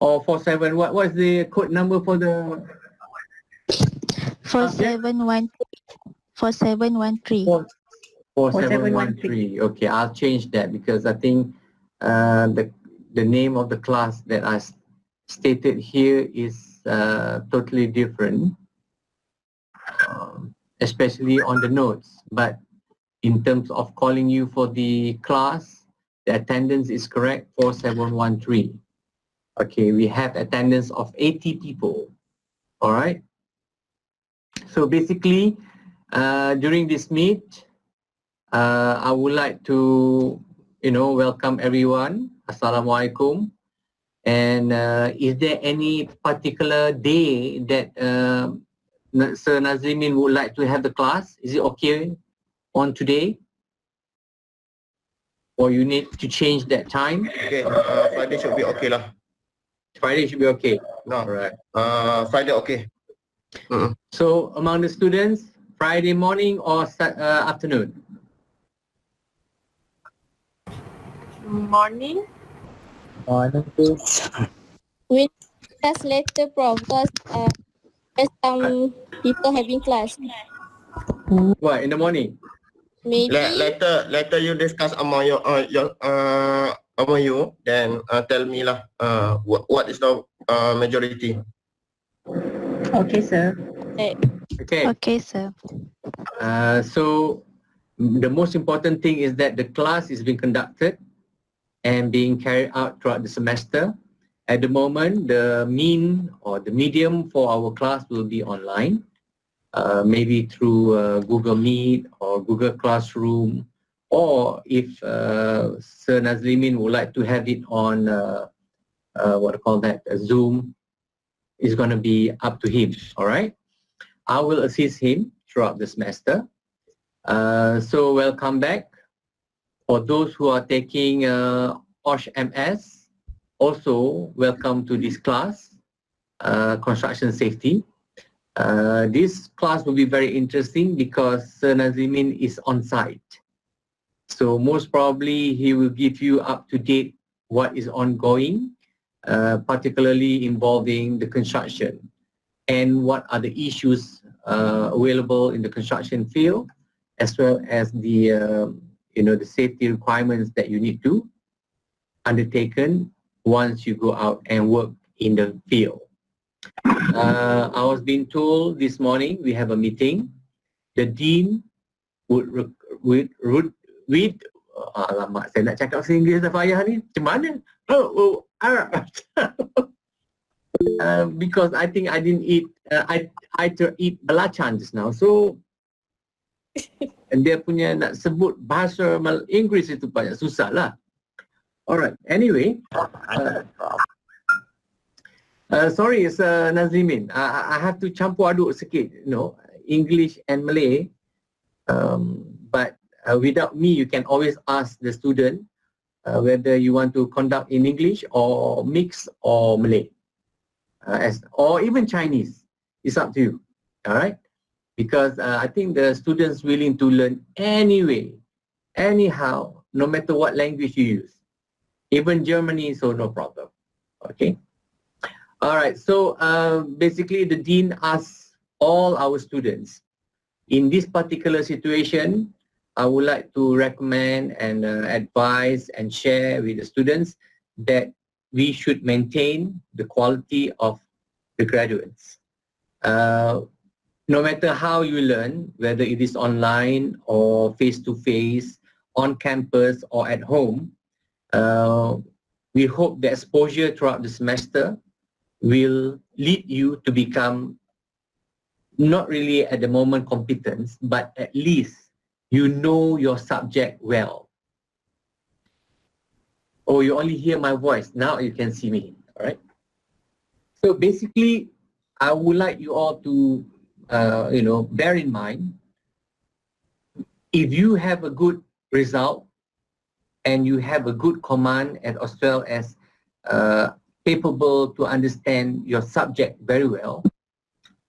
or 47? What is the code number for the 4713. 4713. 4713? Okay, I'll change that because I think the name of the class that I stated here is totally different, especially on the notes. But in terms of calling you for the class, the attendance is correct, 4713. Okay, we have attendance of 80 people. All right. So basically, during this meet, I would like to, welcome everyone. Assalamualaikum. And is there any particular day that Sir Nazimin would like to have the class? Is it okay on today? Or you need to change that time? Okay, Friday should be okay lah. Friday should be okay. No, All right. Friday okay. So among the students, Friday morning or afternoon? Morning. We discuss later, Prof, because there's some people having class. What, in the morning? Maybe Later you discuss among among you, then tell me lah. What is the majority? Okay, sir. Okay. Okay, sir. So the most important thing is that the class is being conducted and being carried out throughout the semester. At the moment, the mean or the medium for our class will be online, maybe through Google Meet or Google Classroom, or if Sir Nazlimin would like to have it on Zoom, is going to be up to him. All right. I will assist him throughout the semester. So welcome back. For those who are taking OSH MS, also welcome to this class, Construction Safety. This class will be very interesting because Sir Nazimin is on site. So most probably he will give you up to date what is ongoing, particularly involving the construction and what are the issues available in the construction field, as well as the the safety requirements that you need to undertaken once you go out and work in the field. I was being told this morning we have a meeting. The dean alamak, saya nak cakap bahasa Inggeris dah payah ni. Macam mana? Because I think I didn't eat, I to eat belacan just now. So dia punya nak sebut bahasa Inggeris itu banyak susah lah. Alright, anyway. Sorry, Nazimin. I have to campur aduk sikit, English and Malay. But without me, you can always ask the student whether you want to conduct in English or mix or Malay, or even Chinese. It's up to you. All right. Because I think the students willing to learn anyway, anyhow, no matter what language you use. Even Germany, so no problem. Okay. All right. So basically, the dean asks all our students, in this particular situation, I would like to recommend and advise and share with the students that we should maintain the quality of the graduates. No matter how you learn, whether it is online or face-to-face, on campus or at home, we hope the exposure throughout the semester will lead you to become not really at the moment competence, but at least you know your subject well. Oh, you only hear my voice. Now you can see me, all right? So basically, I would like you all to, bear in mind, if you have a good result and you have a good command and as well as capable to understand your subject very well,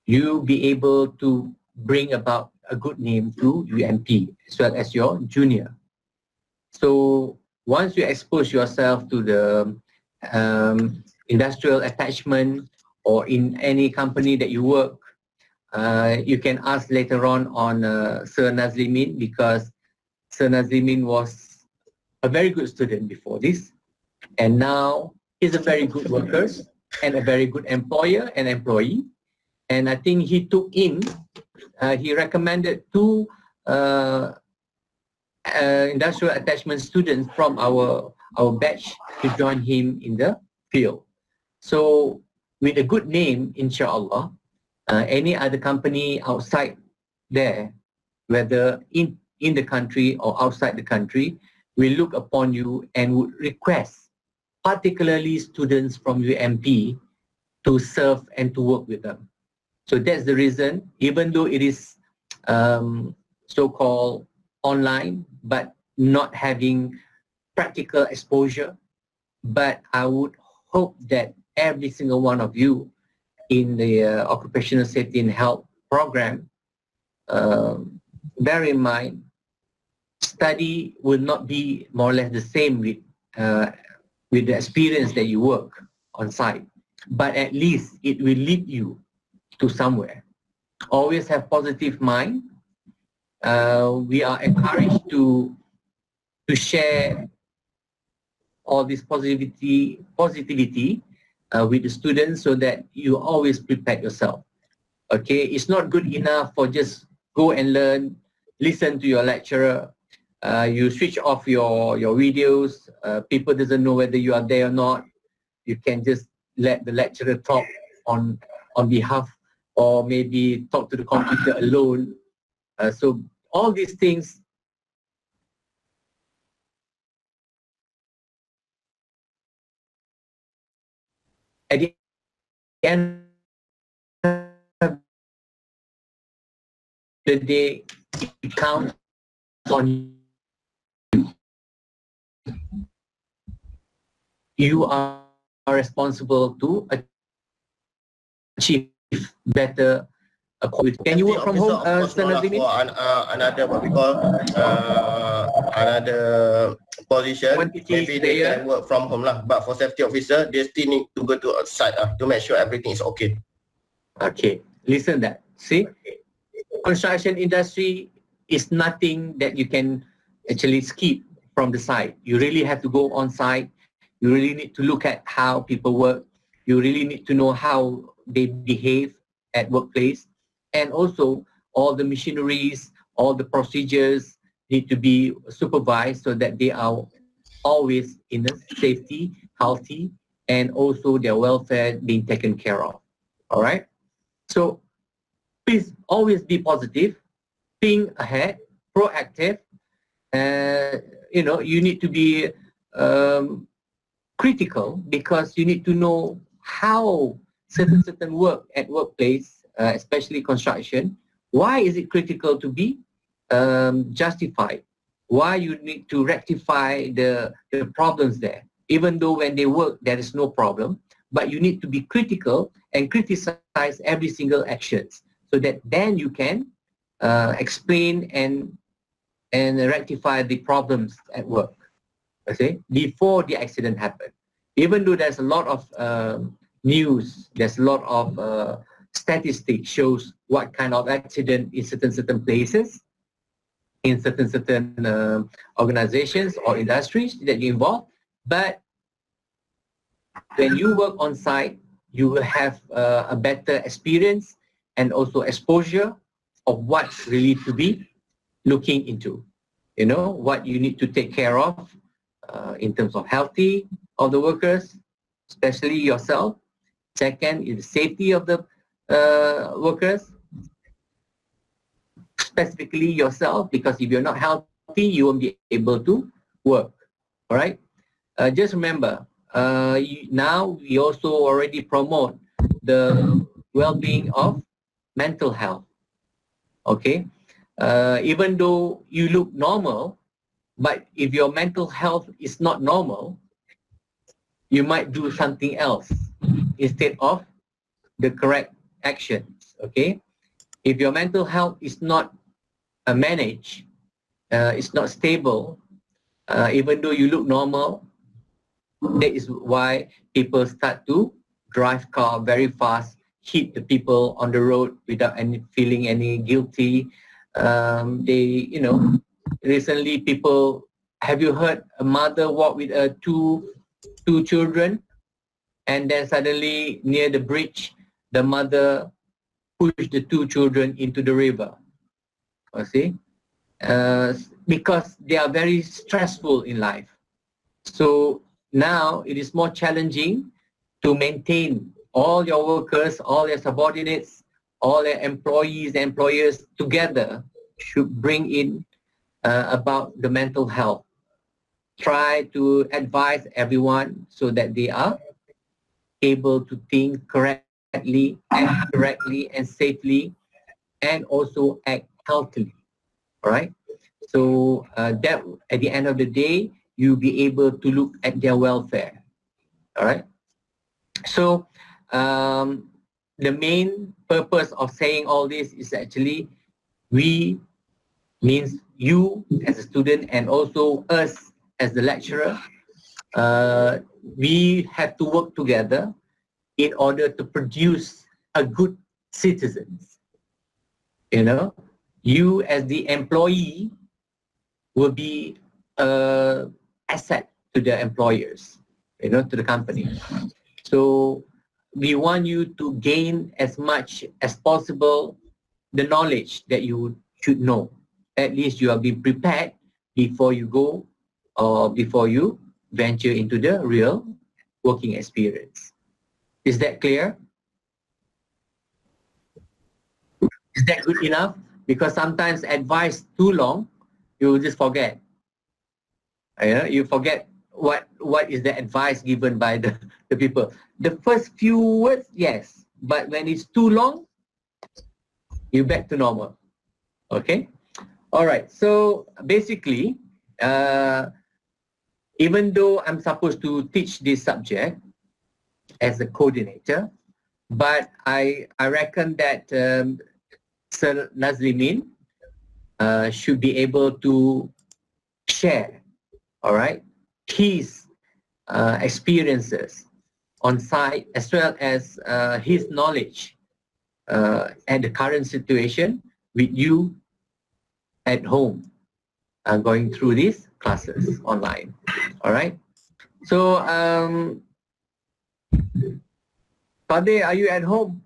you'll be able to bring about a good name to UMP as well as your junior. So once you expose yourself to the industrial attachment or in any company that you work, you can ask later on Sir Nazlimin, because Sir Nazlimin was a very good student before this, and now he's a very good worker and a very good employer and employee. And I think he took in, he recommended two industrial attachment students from our batch to join him in the field. So with a good name, inshallah, any other company outside there, whether in the country or outside the country, will look upon you and would request, particularly students from UMP, to serve and to work with them. So that's the reason, even though it is so-called online, but not having practical exposure, but I would hope that every single one of you in the occupational safety and health program, bear in mind, study will not be more or less the same with the experience that you work on site, but at least it will lead you to somewhere. Always have positive mind. We are encouraged to share all this positivity with the students, so that you always prepare yourself. Okay, it's not good enough for just go and learn, listen to your lecturer. You switch off your videos. People doesn't know whether you are there or not. You can just let the lecturer talk on behalf, or maybe talk to the computer alone. So all these things at the end of the day, it counts on you. You are responsible to achieve better quality. Can you work from home, Sir Nazlimin? For another what we call another position, maybe they can work from home lah. But for safety officer, they still need to go to outside to make sure everything is okay. Okay, listen that. See, construction industry is nothing that you can actually skip from the site. You really have to go on site. You really need to look at how people work. You really need to know how they behave at workplace. And also all the machineries, all the procedures need to be supervised so that they are always in a safety, healthy, and also their welfare being taken care of. All right? So please always be positive, think ahead, proactive. You need to be critical, because you need to know how certain work at workplace, especially construction, why is it critical to be justified? Why you need to rectify the problems there? Even though when they work, there is no problem, but you need to be critical and criticize every single actions, so that then you can explain and rectify the problems at work, okay, before the accident happened. Even though there's a lot of news, there's a lot of statistics shows what kind of accident in certain places, in certain organizations or industries that you involve. But when you work on site, you will have a better experience and also exposure of what really to be looking into. You know, what you need to take care of in terms of healthy of the workers, especially yourself. Second is the safety of the workers, specifically yourself, because if you're not healthy, you won't be able to work. All right. Just remember, now we also already promote the well-being of mental health. Okay. Even though you look normal, but if your mental health is not normal, you might do something else instead of the correct actions. Okay. If your mental health is not managed, it's not stable, even though you look normal, That is why people start to drive car very fast, hit the people on the road without feeling any guilty. Recently people, have you heard a mother walk with two children, and then suddenly near the bridge, the mother pushed the two children into the river? You see, because they are very stressful in life. So now it is more challenging to maintain all your workers, all your subordinates, all your employees and employers together should bring in about the mental health. Try to advise everyone so that they are able to think correctly, act correctly and safely, and also act healthily. All right. So that at the end of the day, you'll be able to look at their welfare. All right. So the main purpose of saying all this is actually we means you as a student and also us as the lecturer. We have to work together in order to produce a good citizens. You know, you as the employee will be an asset to the employers, you know, to the company. So we want you to gain as much as possible the knowledge that you should know. At least you have been prepared before you go or before you venture into the real working experience. Is that clear? Is that good enough? Because sometimes advice too long, you will just forget. You forget what is the advice given by the people. The first few words, yes, but when it's too long, you're back to normal. Okay? All right. So basically, even though I'm supposed to teach this subject as a coordinator, but I reckon that Sir Nazlimin should be able to share, all right, his experiences on site as well as his knowledge and the current situation with you at home going through these classes online. All right. So, Pade, are you at home?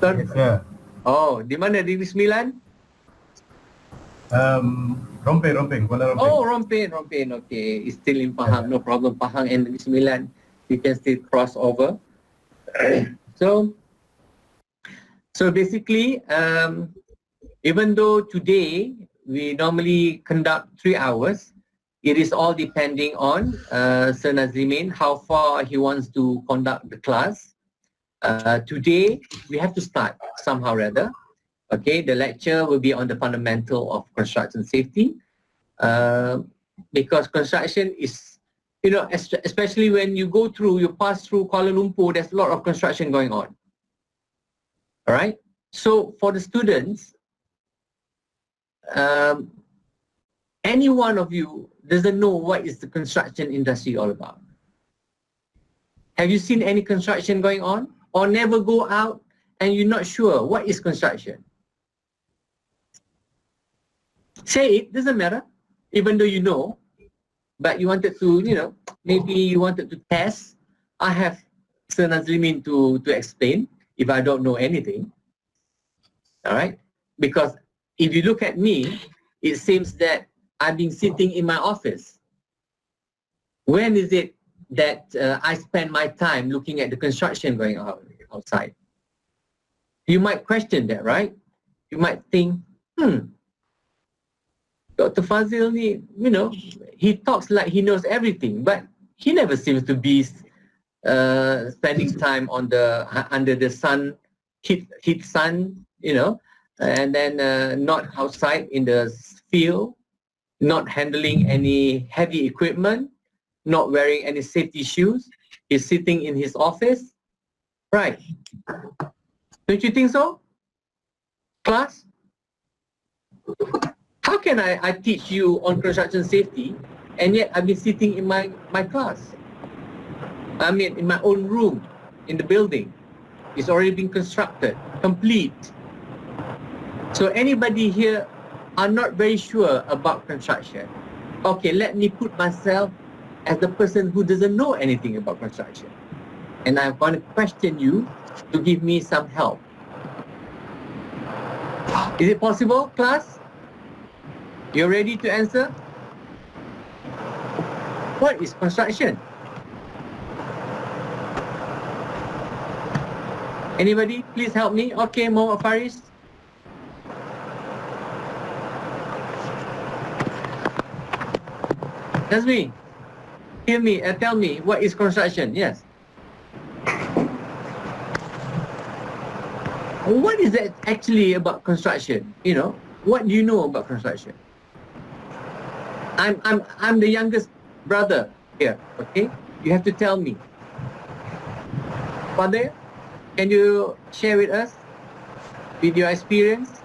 Yes, sir. Oh, di mana? Di Sembilan? Rompin, Kuala Rompin. Oh, Rompin. Okay, it's still in Pahang. No problem. Pahang and Negeri Sembilan, you can still cross over. So basically, even though today we normally conduct 3 hours, it is all depending on Sir Nazimin, how far he wants to conduct the class. Today, we have to start somehow or other. Okay, the lecture will be on the fundamental of construction safety. Because construction is, you know, especially when you pass through Kuala Lumpur, there's a lot of construction going on. All right. So for the students, any one of you doesn't know what is the construction industry all about. Have you seen any construction going on? Or never go out and you're not sure what is construction? Say it, doesn't matter, even though you know, but you wanted to, you know, maybe you wanted to test. I have Sir Nazlimin to explain if I don't know anything. All right? Because if you look at me, it seems that I've been sitting in my office. When is it that I spend my time looking at the construction going on outside? You might question that, right? You might think, Dr. Fazil, you know, he talks like he knows everything, but he never seems to be spending time on under the sun, heat sun, you know, and then not outside in the field, not handling any heavy equipment, not wearing any safety shoes. He's sitting in his office. Right. Don't you think so? Class? How can I teach you on construction safety and yet I've been sitting in my class? I mean, in my own room, in the building. It's already been constructed, complete. So anybody here are not very sure about construction. Okay, let me put myself as the person who doesn't know anything about construction. And I'm going to question you to give me some help. Is it possible, class? You're ready to answer? What is construction? Anybody, please help me. Okay, Muhammad Faris. That's me. Tell me, what is construction? Yes. What is that actually about construction? You know, what do you know about construction? I'm the youngest brother here, okay? You have to tell me. Father, can you share with us with your experience?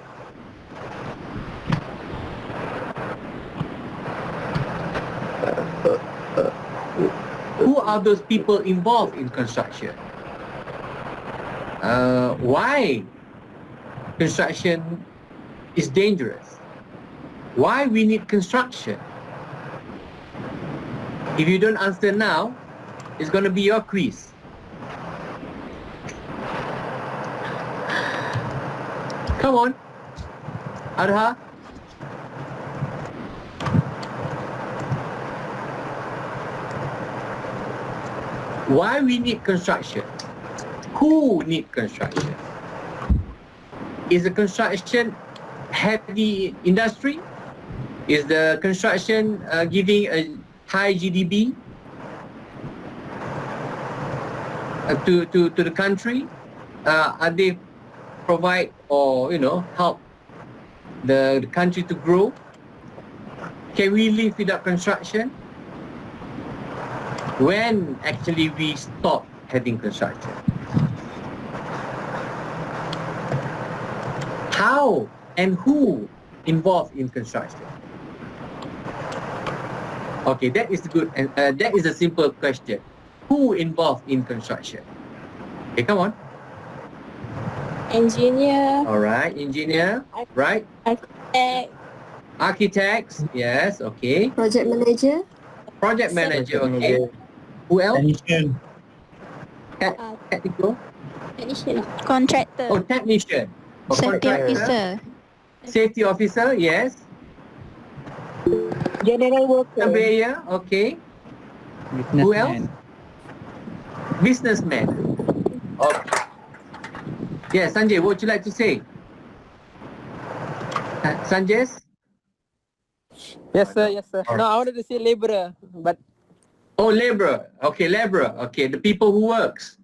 Who are those people involved in construction? Why construction is dangerous? Why we need construction? If you don't answer now, it's going to be your quiz. Come on, Adha. Why we need construction? Who need construction? Is the construction heavy industry? Is the construction giving a high GDP to the country? Are they provide or help the country to grow? Can we live without construction? When actually we stop having construction? How and who involved in construction? Okay, that is good. That is a simple question. Who involved in construction? Okay, come on. Engineer, All right, engineer, right? architect, Architects, yes, okay. project manager, Project manager, okay. Who else? Technician. Technical? technician, Contractor. Oh, technician. Oh, Safety contractor. officer. Safety officer, yes. General worker. Surveyor, okay. Who else? Businessman. Okay. Yes, Sanjay, what would you like to say? Sanjay? Yes, sir. Yes, sir. No, I wanted to say laborer, but Oh, laborer. Okay, laborer. Okay, the people who works.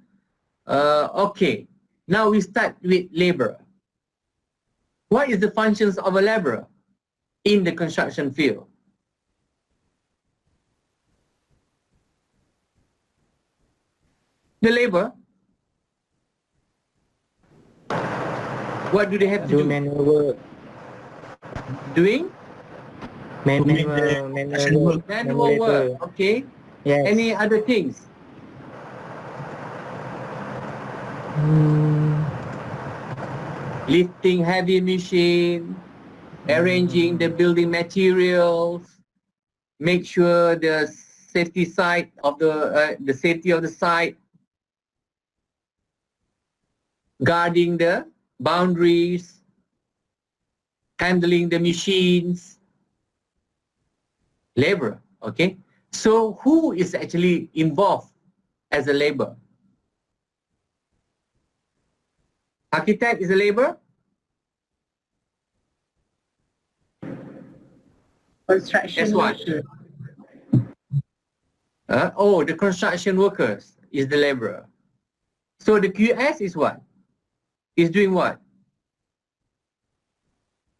Okay. Now we start with laborer. What is the functions of a laborer in the construction field? The labor. What do they have to do? Manual work. Doing Manual work. manual work. Okay. Yes. Any other things? Lifting heavy machine, arranging the building materials, make sure the safety site of the safety of the site, guarding the boundaries, handling the machines, labor. Okay, so who is actually involved as a labor? Architect is a labor. Construction Guess what? worker. Oh, the construction workers is the laborer. So the QS is what? Is doing what?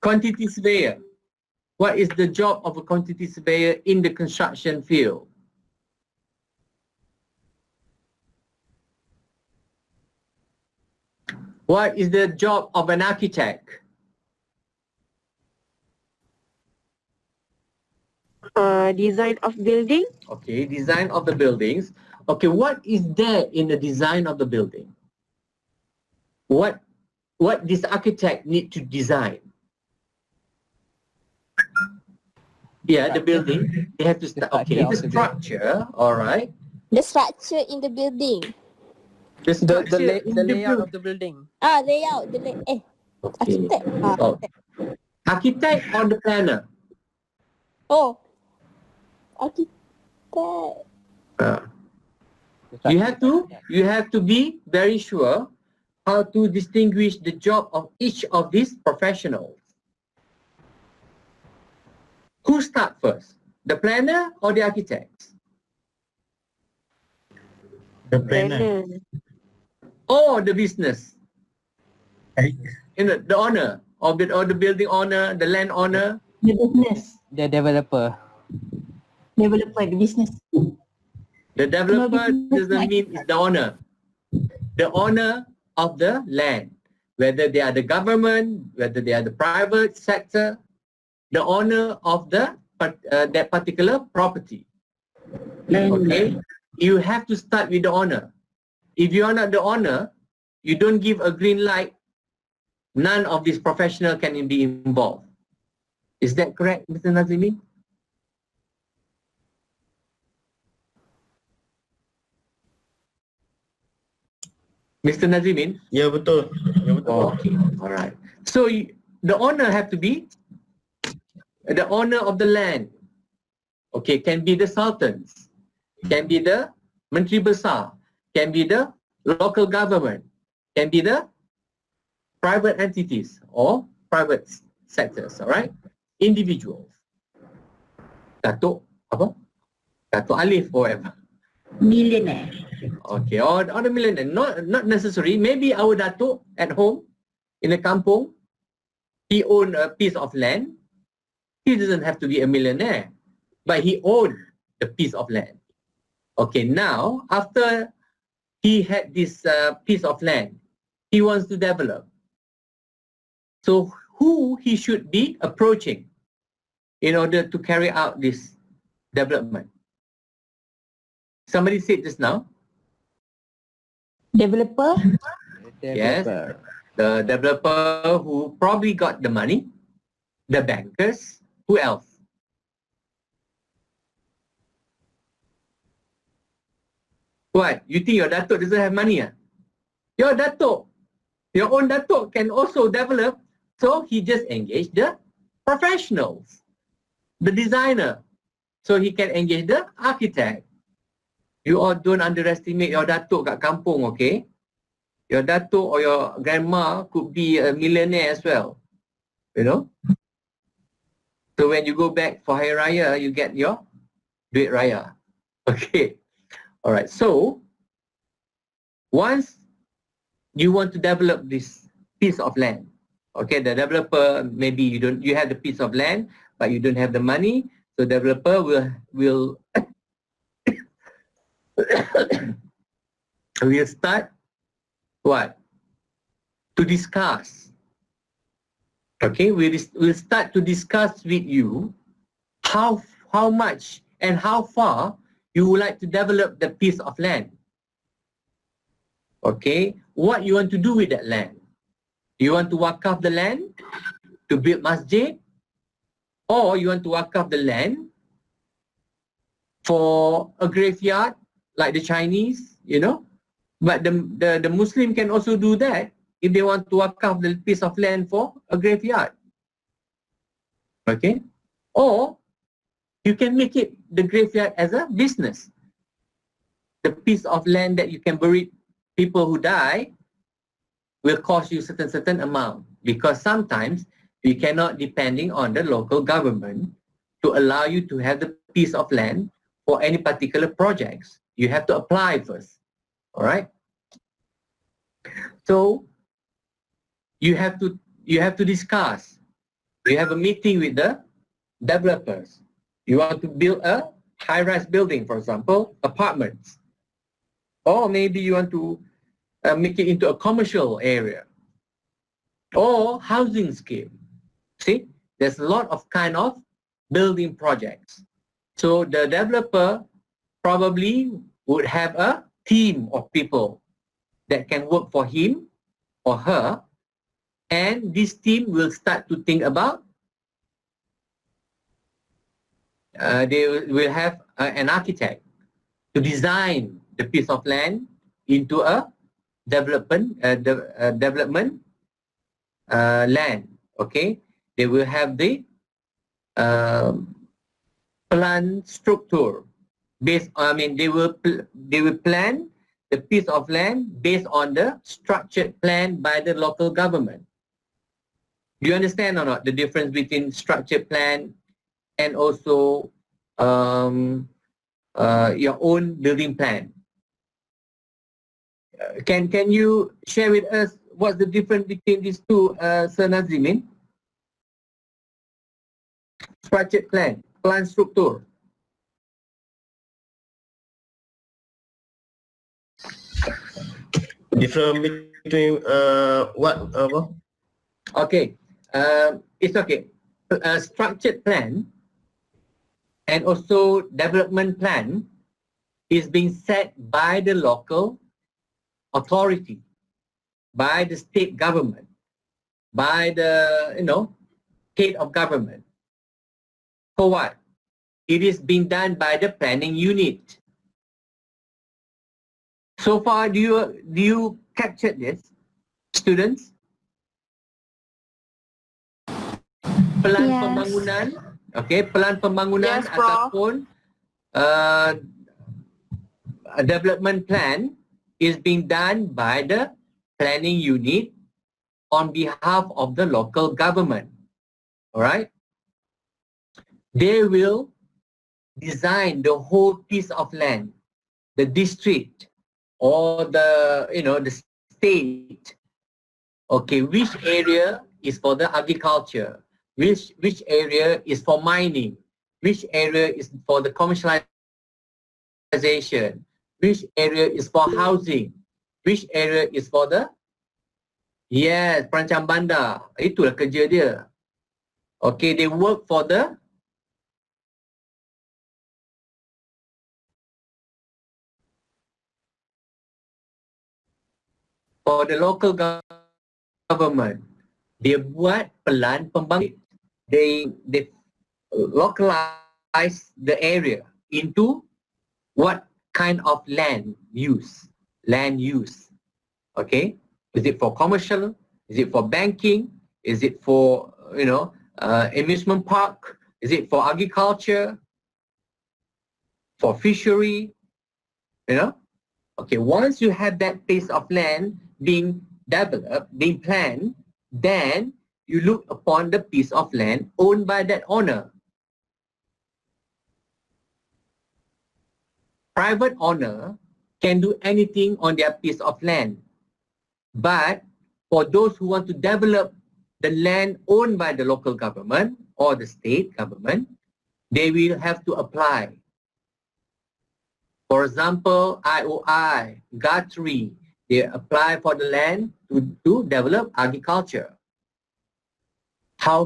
Quantity surveyor. What is the job of a quantity surveyor in the construction field? What is the job of an architect? Design of building. Okay, design of the buildings. Okay, what is there in the design of the building? What this architect need to design? Yeah, the building. They have to start. Okay, the structure. All right. The structure in the building. The structure in The layout building. of the building. Layout. Okay. Architect. Oh. Architect or the planner? Oh. Architect. You have to be very sure how to distinguish the job of each of these professionals. Who start first? The planner or the architect? The planner. Or the business? Hey. The owner or the building owner, the land owner? The business. The developer. Developer, the business. The developer doesn't mean it's the owner. The owner of the land, whether they are the government, whether they are the private sector, the owner of the that particular property. Okay, you have to start with the owner. If you are not the owner, you don't give a green light, none of these professionals can be involved. Is that correct, Mr. Nazimi? Mr. Nazimin? Ya, betul. Ya, betul. Okay, all right. So the owner have to be the owner of the land. Okay, can be the sultans, can be the menteri besar, can be the local government, can be the private entities or private sectors, all right? Individuals. Datuk apa? Datuk Alif forever. Millionaire. Okay, or the millionaire. Not necessary. Maybe our Datuk at home in the kampung, he owned a piece of land. He doesn't have to be a millionaire, but he owned the piece of land. Okay, now after he had this piece of land, he wants to develop. So who he should be approaching in order to carry out this development? Somebody said just now. Developer. Yes, the developer who probably got the money, the bankers, who else? What? You think your Datuk doesn't have money? Your Datuk, your own Datuk can also develop, so he just engaged the professionals, the designer, so he can engage the architect. You all don't underestimate your Datuk kat kampung, okay? Your Datuk or your grandma could be a millionaire as well, you know? So when you go back for Hari Raya, you get your duit raya. Okay, all right. So once you want to develop this piece of land, okay, the developer, maybe you have the piece of land, but you don't have the money, so developer will we'll start what? To discuss. Okay, we'll start to discuss with you how much and how far you would like to develop the piece of land. Okay, what you want to do with that land? You want to wakaf the land to build masjid, or you want to wakaf the land for a graveyard like the Chinese, you know? But the Muslim can also do that if they want to wakaf the piece of land for a graveyard. Okay? Or you can make it the graveyard as a business. The piece of land that you can bury people who die will cost you certain amount, because sometimes you cannot depending on the local government to allow you to have the piece of land for any particular projects. You have to apply first. All right? So you have to discuss. You have a meeting with the developers. You want to build a high-rise building, for example, apartments. Or maybe you want to make it into a commercial area. Or housing scheme. See, there's a lot of kind of building projects. So the developer probably would have a team of people that can work for him or her, and this team will start to think about, they will have an architect to design the piece of land into a development land. Okay, they will have the plan structure based. They will plan the piece of land based on the structured plan by the local government. Do you understand or not the difference between structured plan and also your own building plan? Can you share with us what's the difference between these two, Sir Nazimin? Structured plan, plan structure. Different between what? Okay, it's okay. A structured plan and also development plan is being set by the local authority, by the state government, by the head of government. For what? It is being done by the planning unit. So far, do you capture this, students? Pelan Yes. pembangunan, okay, pelan pembangunan Yes, Prof. ataupun a development plan is being done by the planning unit on behalf of the local government. All right? They will design the whole piece of land, the district or the state. Okay, which area is for the agriculture, which area is for mining, which area is for the commercialization, which area is for housing, which area is for the perancang bandar. Itulah kerja dia. Okay, they work for the local government. Dia buat pelan pembangunan. They localize the area into what kind of land use. Okay, is it for commercial? Is it for banking? Is it for amusement park? Is it for agriculture? For fishery? Okay, once you have that piece of land being developed, being planned, then you look upon the piece of land owned by that owner. Private owner can do anything on their piece of land. But for those who want to develop the land owned by the local government or the state government, they will have to apply. For example, IOI, Guthrie, they apply for the land to develop agriculture. How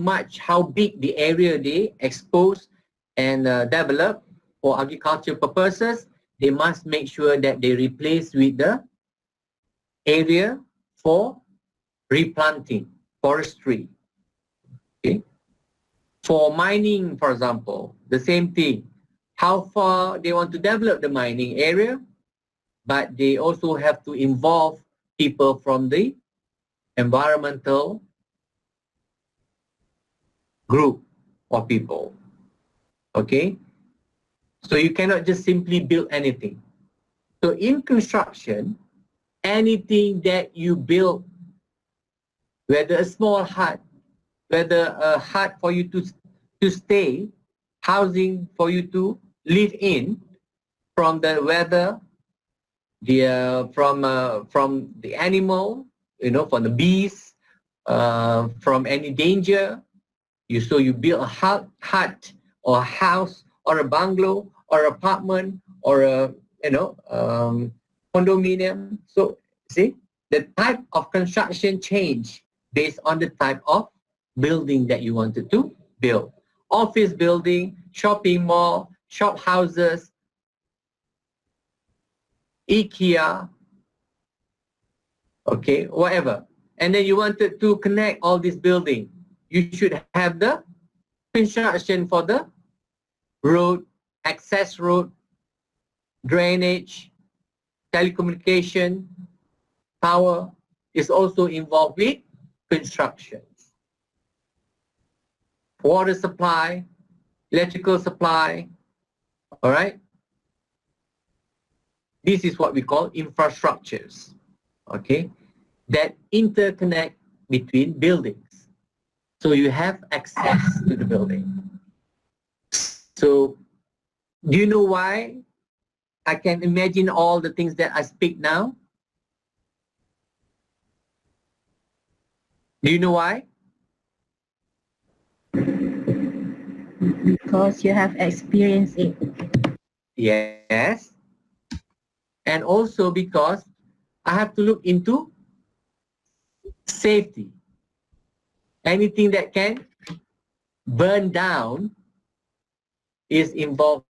big the area they expose and develop for agriculture purposes, they must make sure that they replace with the area for replanting, forestry. Okay. For mining, for example, the same thing. How far they want to develop the mining area, but they also have to involve people from the environmental group of people. Okay? So you cannot just simply build anything. So in construction, anything that you build, whether a small hut, whether a hut for you to stay, housing for you to live in, from the weather, from the animal, from the bees, from any danger. So you build a hut or a house or a bungalow or apartment or a condominium. So see, the type of construction change based on the type of building that you wanted to build. Office building, shopping mall, shop houses, IKEA, okay, whatever. And then you wanted to connect all this building. You should have the construction for the road, access road, drainage, telecommunication, power is also involved with construction. Water supply, electrical supply, all right? This is what we call infrastructures, okay, that interconnect between buildings. So you have access to the building. So do you know why I can imagine all the things that I speak now? Do you know why? Because you have experienced it. Yes. And also because I have to look into safety. Anything that can burn down is involved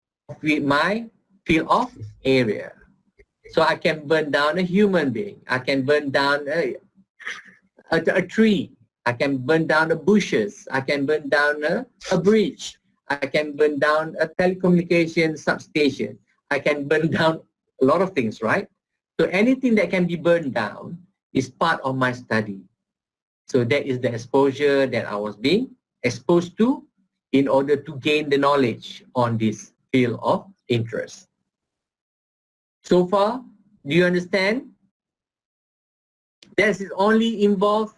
with my field of area. So I can burn down a human being. I can burn down a tree. I can burn down the bushes. I can burn down a bridge. I can burn down a telecommunication substation. I can burn down a lot of things, right? So anything that can be burned down is part of my study. So that is the exposure that I was being exposed to in order to gain the knowledge on this field of interest. So far, do you understand? This is only involved,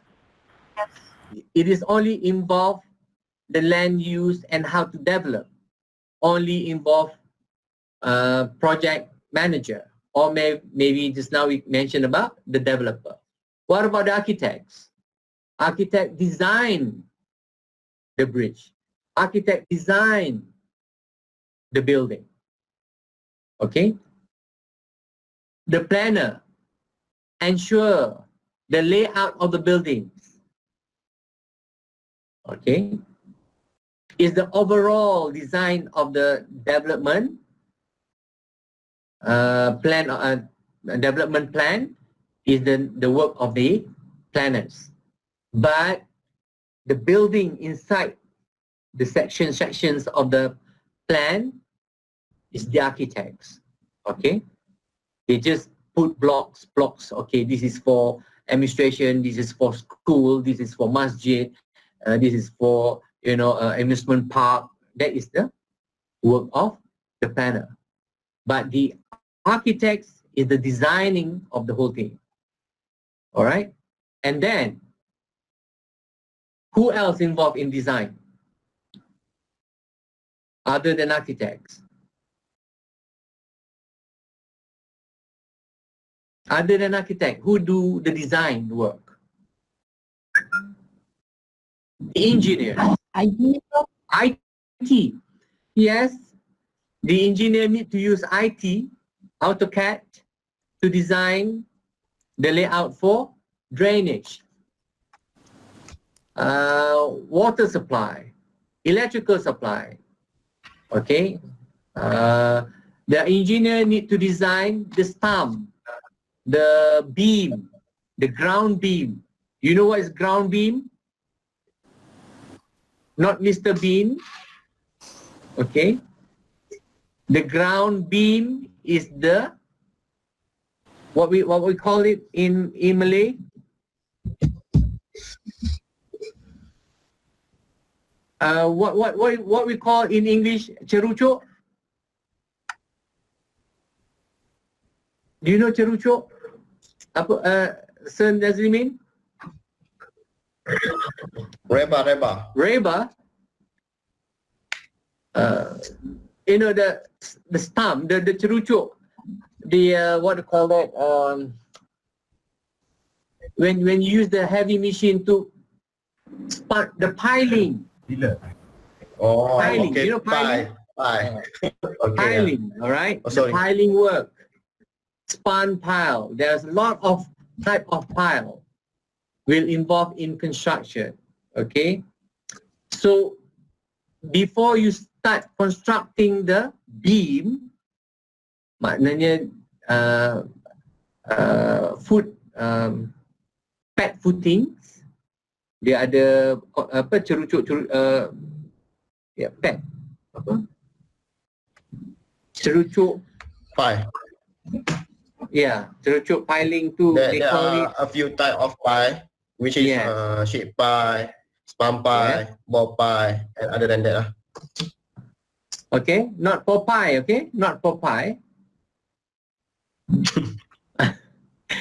it is only involved the land use and how to develop, only involve project manager, or maybe just now we mentioned about the developer. What about the architects? Architect design the bridge. Architect design the building. Okay? The planner ensure the layout of the buildings. Okay? Is the overall design of the development development plan is the work of the planners. But the building inside the sections of the plan is the architects. Okay? They just put blocks. Okay, this is for administration, this is for school, this is for masjid, this is for, amusement park. That is the work of the planner. But the architects is the designing of the whole thing. All right? And then, who else involved in design? Other than architects? Other than architect, who do the design work? The engineers. IT. Yes, the engineer need to use IT, AutoCAD, to design the layout for drainage, water supply, electrical supply. Okay, the engineer need to design the stump, the beam, the ground beam. You know what is ground beam? Not Mr. Bean. Okay. The ground beam is the what we call it in Malay. What we call in English cerucuk? Do you know cerucuk? Apa Sir Nazrimin? Reba. The stump, the cerucuk, the what do you call that? When you use the heavy machine to spark the piling. Oh, Piling. okay. You know piling? Okay. Piling, all right? Oh, the sorry. piling work. Span pile. There's a lot of type of pile will involve in construction. Okay? So before you start constructing the beam, maknanya pad footings, dia ada apa cerucuk pad apa cerucuk Pie. cerucuk piling tu There, they there call are it. a few type of pie, which is Yes. sheet pie, spam pie, ball pie, and other than that. Okay, not Popeye, okay, not Popeye.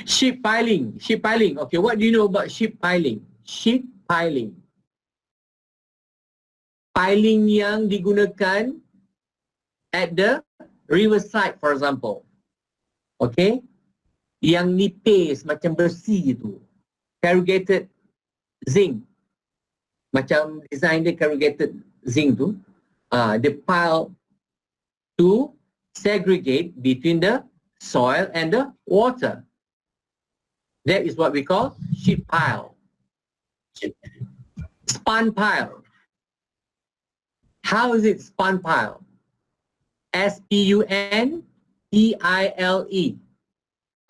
Sheep piling. Okay, what do you know about sheep piling? Sheep piling. Piling yang digunakan at the riverside, for example. Okay, yang nipis macam besi tu, corrugated zinc, macam design dia corrugated zinc tu, they pile to segregate between the soil and the water. That is what we call sheet pile. Spun pile. How is it spun pile? S-P-U-N-P-I-L-E.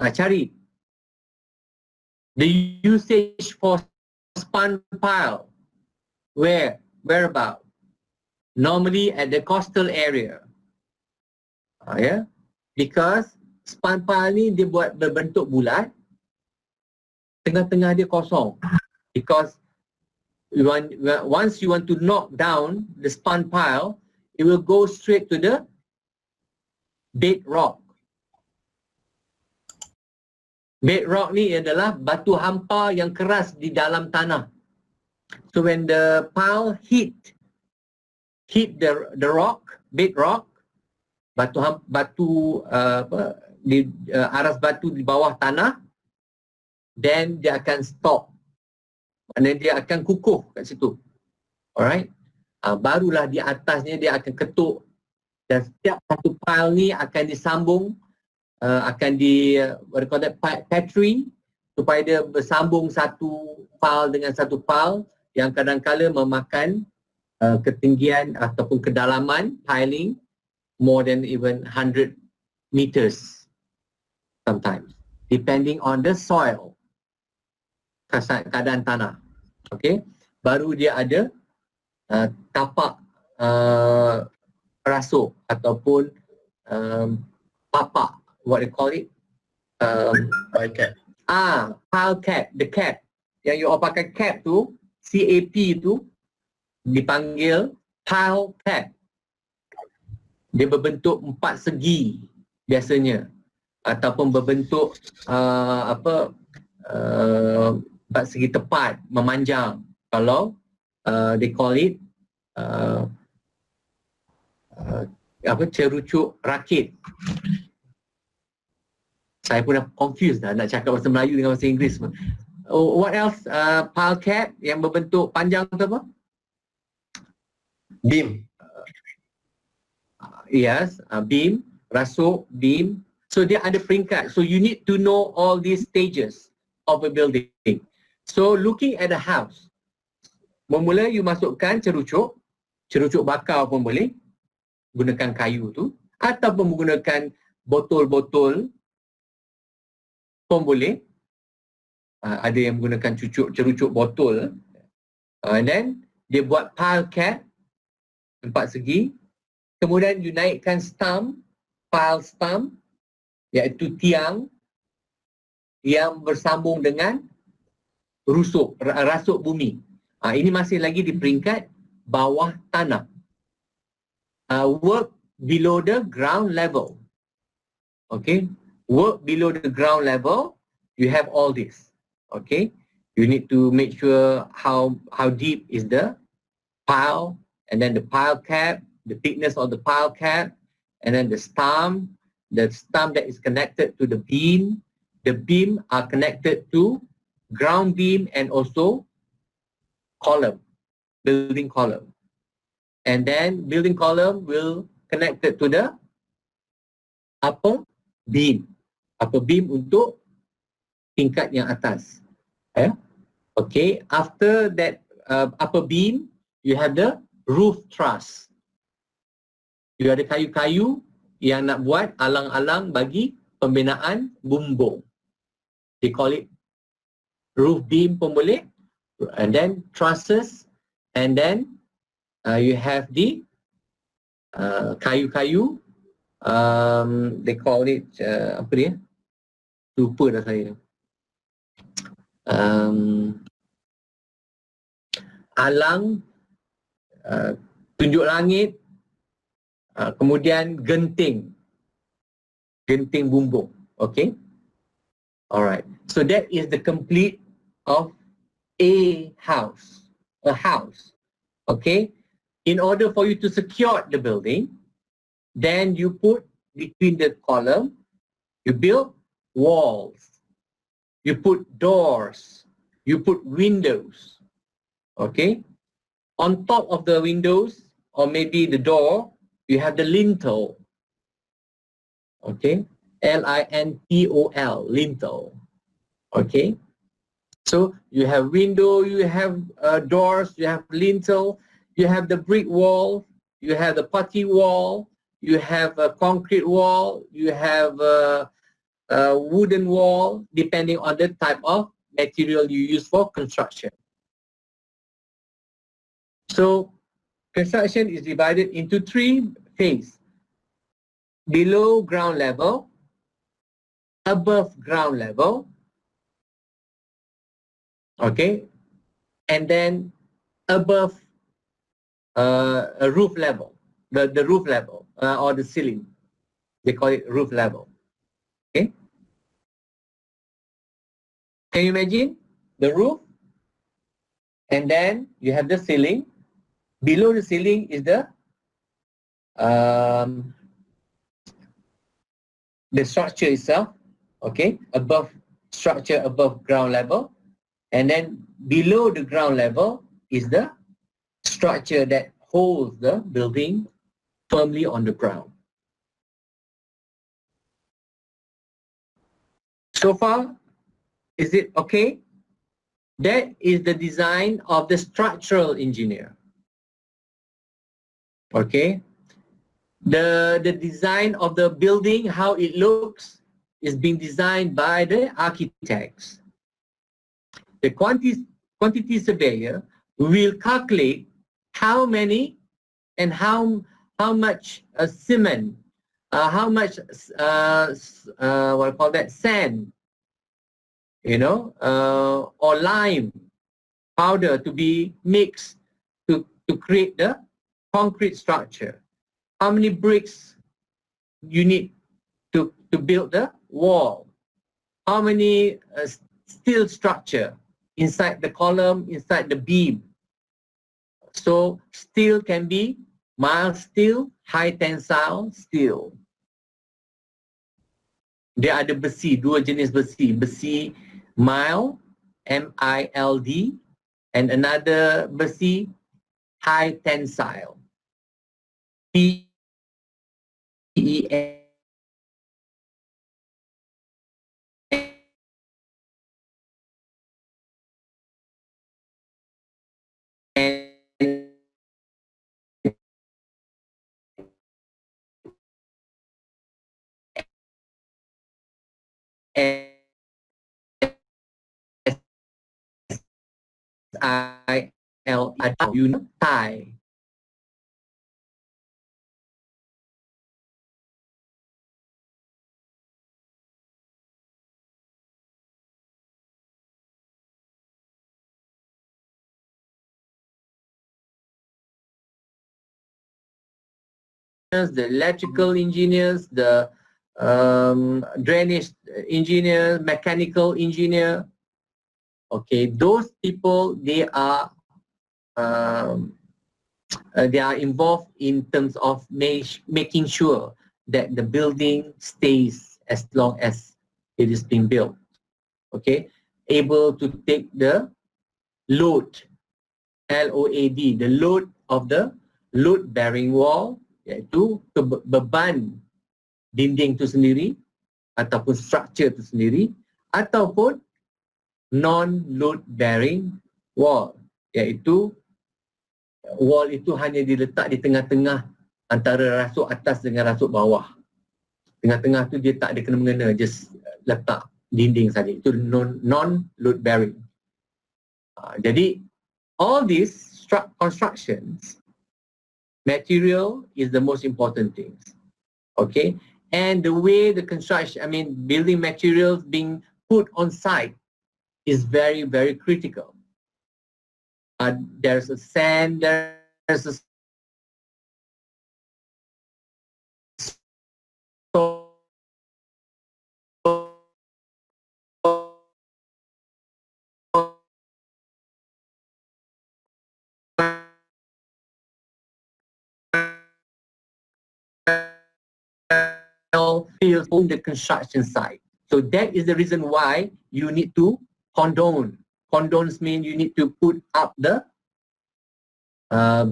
Cari. The usage for spun pile. Where about? Normally at the coastal area. Because spun pile ni dia buat berbentuk bulat, tengah-tengah dia kosong. Because once you want to knock down the spun pile, it will go straight to the bedrock. Bedrock ni adalah batu hampa yang keras di dalam tanah. So when the pile hit the rock, bedrock, aras batu di bawah tanah, then dia akan stop. Maknanya dia akan kukuh kat situ. Alright? Barulah di atasnya dia akan ketuk, dan setiap satu pile ni akan disambung, akan di patry, supaya dia bersambung satu pile dengan satu pile yang kadang-kala memakan ketinggian ataupun kedalaman piling more than even 100 meters sometimes, depending on the soil, keadaan tanah. Okay, baru dia ada tapak rasuk ataupun papak, what they call it, Pie cap. pile cap, the cap yang you all pakai cap tu, CAP tu dipanggil pile cap. Dia berbentuk 4 segi biasanya, ataupun berbentuk 4 segi tepat, memanjang. Kalau they call it cerucuk rakit. Saya pun dah confused dah nak cakap bahasa Melayu dengan bahasa Inggeris. What else? Pile cap yang berbentuk panjang tu apa? Beam. Yes, beam, rasuk, beam. So dia ada peringkat. So you need to know all these stages of a building. So looking at a house, bermula you masukkan cerucuk bakar pun boleh, gunakan kayu tu, ataupun menggunakan botol-botol pun boleh. Ada yang menggunakan cerucuk botol. And then dia buat pile cap 4 segi. Kemudian you naikkan stump, pile stump, iaitu tiang yang bersambung dengan rasuk bumi. Ini masih lagi di peringkat bawah tanah. Work below the ground level. Okay, work below the ground level, you have all this. Okay, you need to make sure how deep is the pile, and then the pile cap, the thickness of the pile cap, and then the stump that is connected to the beam. The beam are connected to ground beam and also column, building column. And then building column will connect it to the upper beam untuk tingkat yang atas. Okay, after that upper beam, you have the roof truss. You ada kayu-kayu yang nak buat alang-alang bagi pembinaan bumbung. They call it roof beam pun boleh, and then trusses, and then you have the kayu-kayu, they call it apa dia? Lupa dah saya. Alang, tunjuk langit, kemudian genting bumbung. Okay, alright. So that is the complete of a house. Okay. In order for you to secure the building, then you put between the column, you build walls, you put doors, you put windows. Okay. On top of the windows or maybe the door, you have the lintel. Okay. L-I-N-T-O-L, lintel. Okay. So you have window, you have doors, you have lintel, you have the brick wall, you have the putty wall, you have a concrete wall, you have a wooden wall, depending on the type of material you use for construction. So construction is divided into 3 phases: below ground level, above ground level, okay, and then above a roof level, the roof level or the ceiling. They call it roof level. Okay. Can you imagine the roof? And then you have the ceiling. Below the ceiling is the structure itself. Okay, above structure above ground level, and then below the ground level is the structure that holds the building firmly on the ground. So far, is it okay? That is the design of the structural engineer. Okay. The design of the building, how it looks, is being designed by the architects. The quantity surveyor will calculate how many and how much cement, how much what I call that, sand, you know, or lime powder to be mixed to create the concrete structure. How many bricks you need to build the wall? How many steel structure inside the column, inside the beam? So steel can be mild steel, high tensile steel. Dia ada besi, 2 jenis besi. Besi mild, M-I-L-D, and another besi high tensile, T-E-N. S-I-L-E, you know, Thai. The electrical engineers, the drainage engineer, mechanical engineer. Okay, those people, they are involved in terms of making sure that the building stays as long as it is being built. Okay, able to take the load, L-O-A-D, the load of the load-bearing wall, iaitu beban dinding itu sendiri ataupun structure itu sendiri, ataupun non-load-bearing wall, iaitu wall itu hanya diletak di tengah-tengah antara rasuk atas dengan rasuk bawah. Tengah-tengah tu dia tak ada kena-mengena, just letak dinding saja. Itu non-load bearing. Jadi all these constructions, material is the most important thing. Okay, and the way the construction, building materials being put on site is very, very critical. There's a sand, there's a fields on the construction site. So that is the reason why you need to condone. Condones mean you need to put up the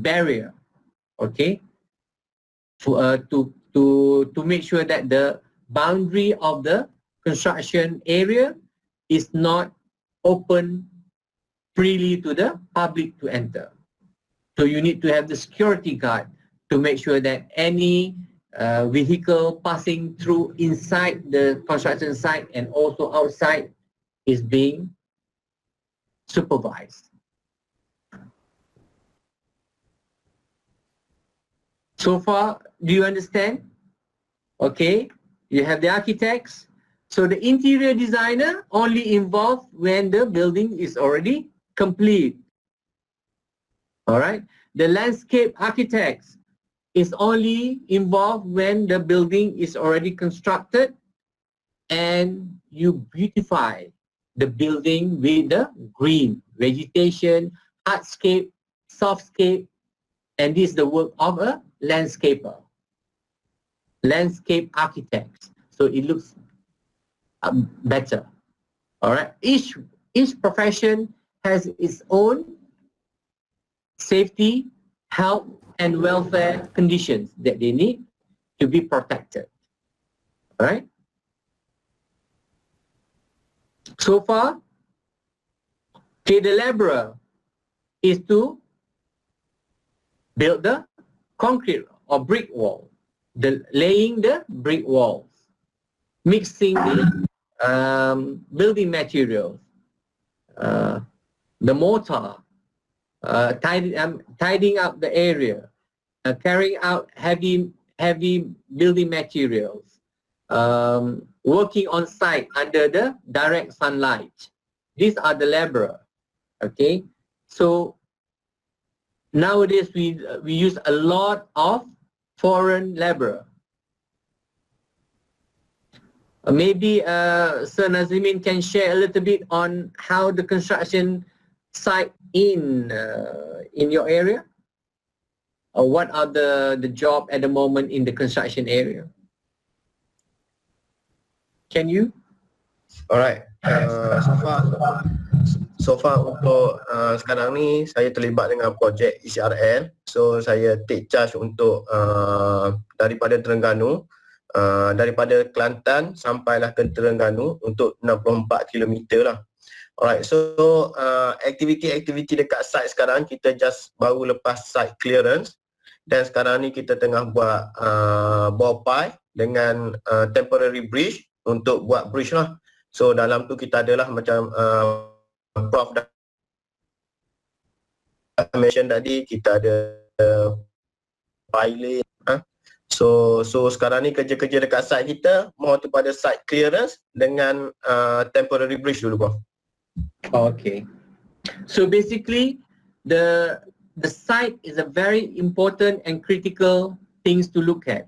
barrier, okay, to make sure that the boundary of the construction area is not open freely to the public to enter. So you need to have the security guard to make sure that any vehicle passing through inside the construction site and also outside is being supervised. So far, do you understand? Okay, you have the architects. So the interior designer only involved when the building is already complete. All right, the landscape architects is only involved when the building is already constructed and you beautify the building with the green vegetation, hardscape, softscape, and this is the work of a landscaper, landscape architect. So it looks better. All right, each profession has its own safety, health, and welfare conditions that they need to be protected. All right. So far, okay, the laborer is to build the concrete or brick wall, laying the brick walls, mixing the building materials, the mortar, tidying up the area, carrying out heavy building materials, working on site under the direct sunlight. These are the laborer. Okay, so nowadays we use a lot of foreign laborer. Maybe Sir Nazimin can share a little bit on how the construction site in your area, or what are the job at the moment in the construction area. Can you? Alright, so far untuk sekarang ni saya terlibat dengan projek ECRL. So saya take charge untuk daripada Terengganu, daripada Kelantan sampailah ke Terengganu untuk 64 km lah. Alright, so aktiviti-aktiviti dekat site sekarang kita just baru lepas site clearance, dan sekarang ni kita tengah buat bore pile dengan temporary bridge untuk buat bridge lah. So dalam tu kita adalah macam Prof dah mention tadi, kita ada piling. So sekarang ni kerja-kerja dekat site kita more kepada site clearance dengan temporary bridge dulu, Prof. Okay. So basically, the site is a very important and critical things to look at.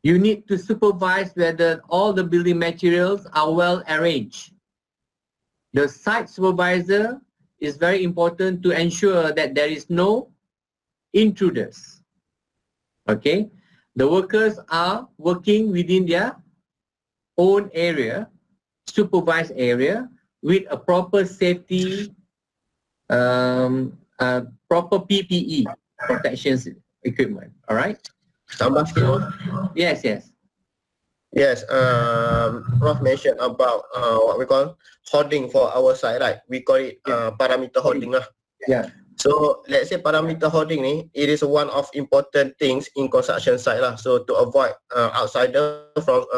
You need to supervise whether all the building materials are well arranged. The site supervisor is very important to ensure that there is no intruders. Okay, the workers are working within their own area, supervised area, with a proper safety, proper PPE, protection equipment. All right. Tambah sikit. Yes. Yes, Prof mentioned about what we call hoarding for our side, right? We call it parameter hoarding lah. Yeah. So let's say parameter hoarding ni, it is one of important things in construction site lah. So to avoid outsider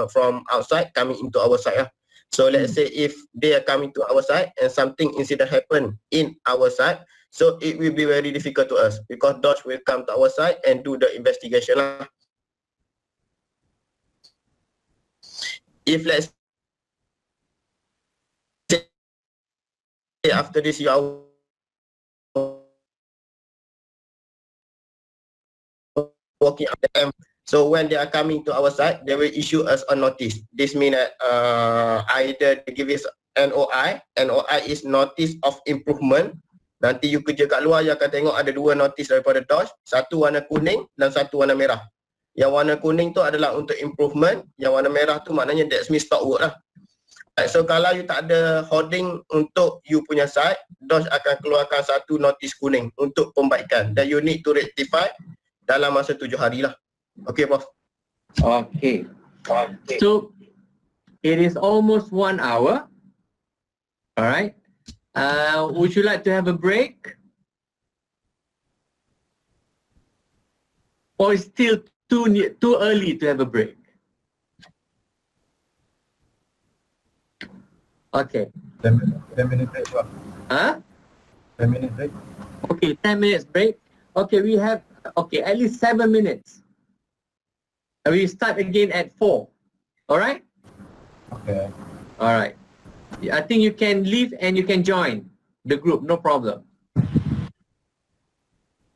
from outside coming into our site lah. So let's say if they are coming to our site and something incident happen in our site, so it will be very difficult to us because Dodge will come to our site and do the investigation lah. If let's say after this you are working at them, so when they are coming to our site, they will issue us a notice. This means that either they give us NOI. NOI is notice of improvement. Nanti you kerja kat luar, you akan tengok ada dua notice daripada Dodge, satu warna kuning dan satu warna merah. Yang warna kuning tu adalah untuk improvement, yang warna merah tu maknanya that's mean stop work lah. So kalau you tak ada hoarding untuk you punya site, Dodge akan keluarkan satu notice kuning untuk pembaikan dan you need to rectify dalam masa 7 hari lah. Okay, Prof. Okay. So it is almost 1 hour. All right. Would you like to have a break? Or is still too early to have a break? Okay. 10 minute break, Prof. Huh? 10 minute break. Okay, 10 minutes break. Okay, we have, okay, at least 7 minutes. And we start again at 4. All right? Okay. All right. I think you can leave and you can join the group, no problem.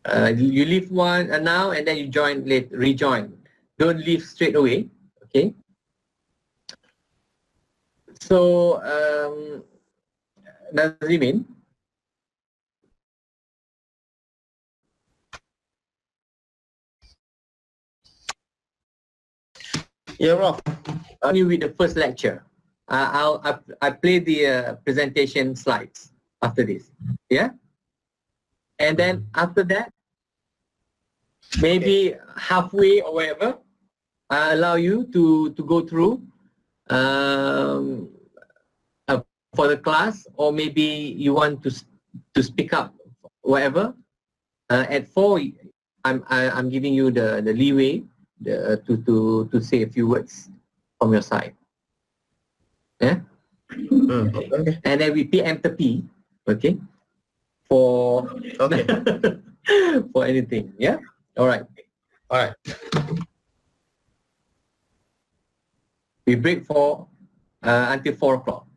You leave one now and then you join later, rejoin. Don't leave straight away, okay? So, Nazimin, Yeah, Prof. only with the first lecture. I play the presentation slides after this, yeah? And then after that, maybe halfway or whatever, I allow you to go through for the class, or maybe you want to speak up, whatever. At 4, I'm giving you the leeway to say a few words from your side. Yeah. Okay. And then we preemptively, okay, for Okay. for anything. Yeah. All right. We break for until 4 o'clock.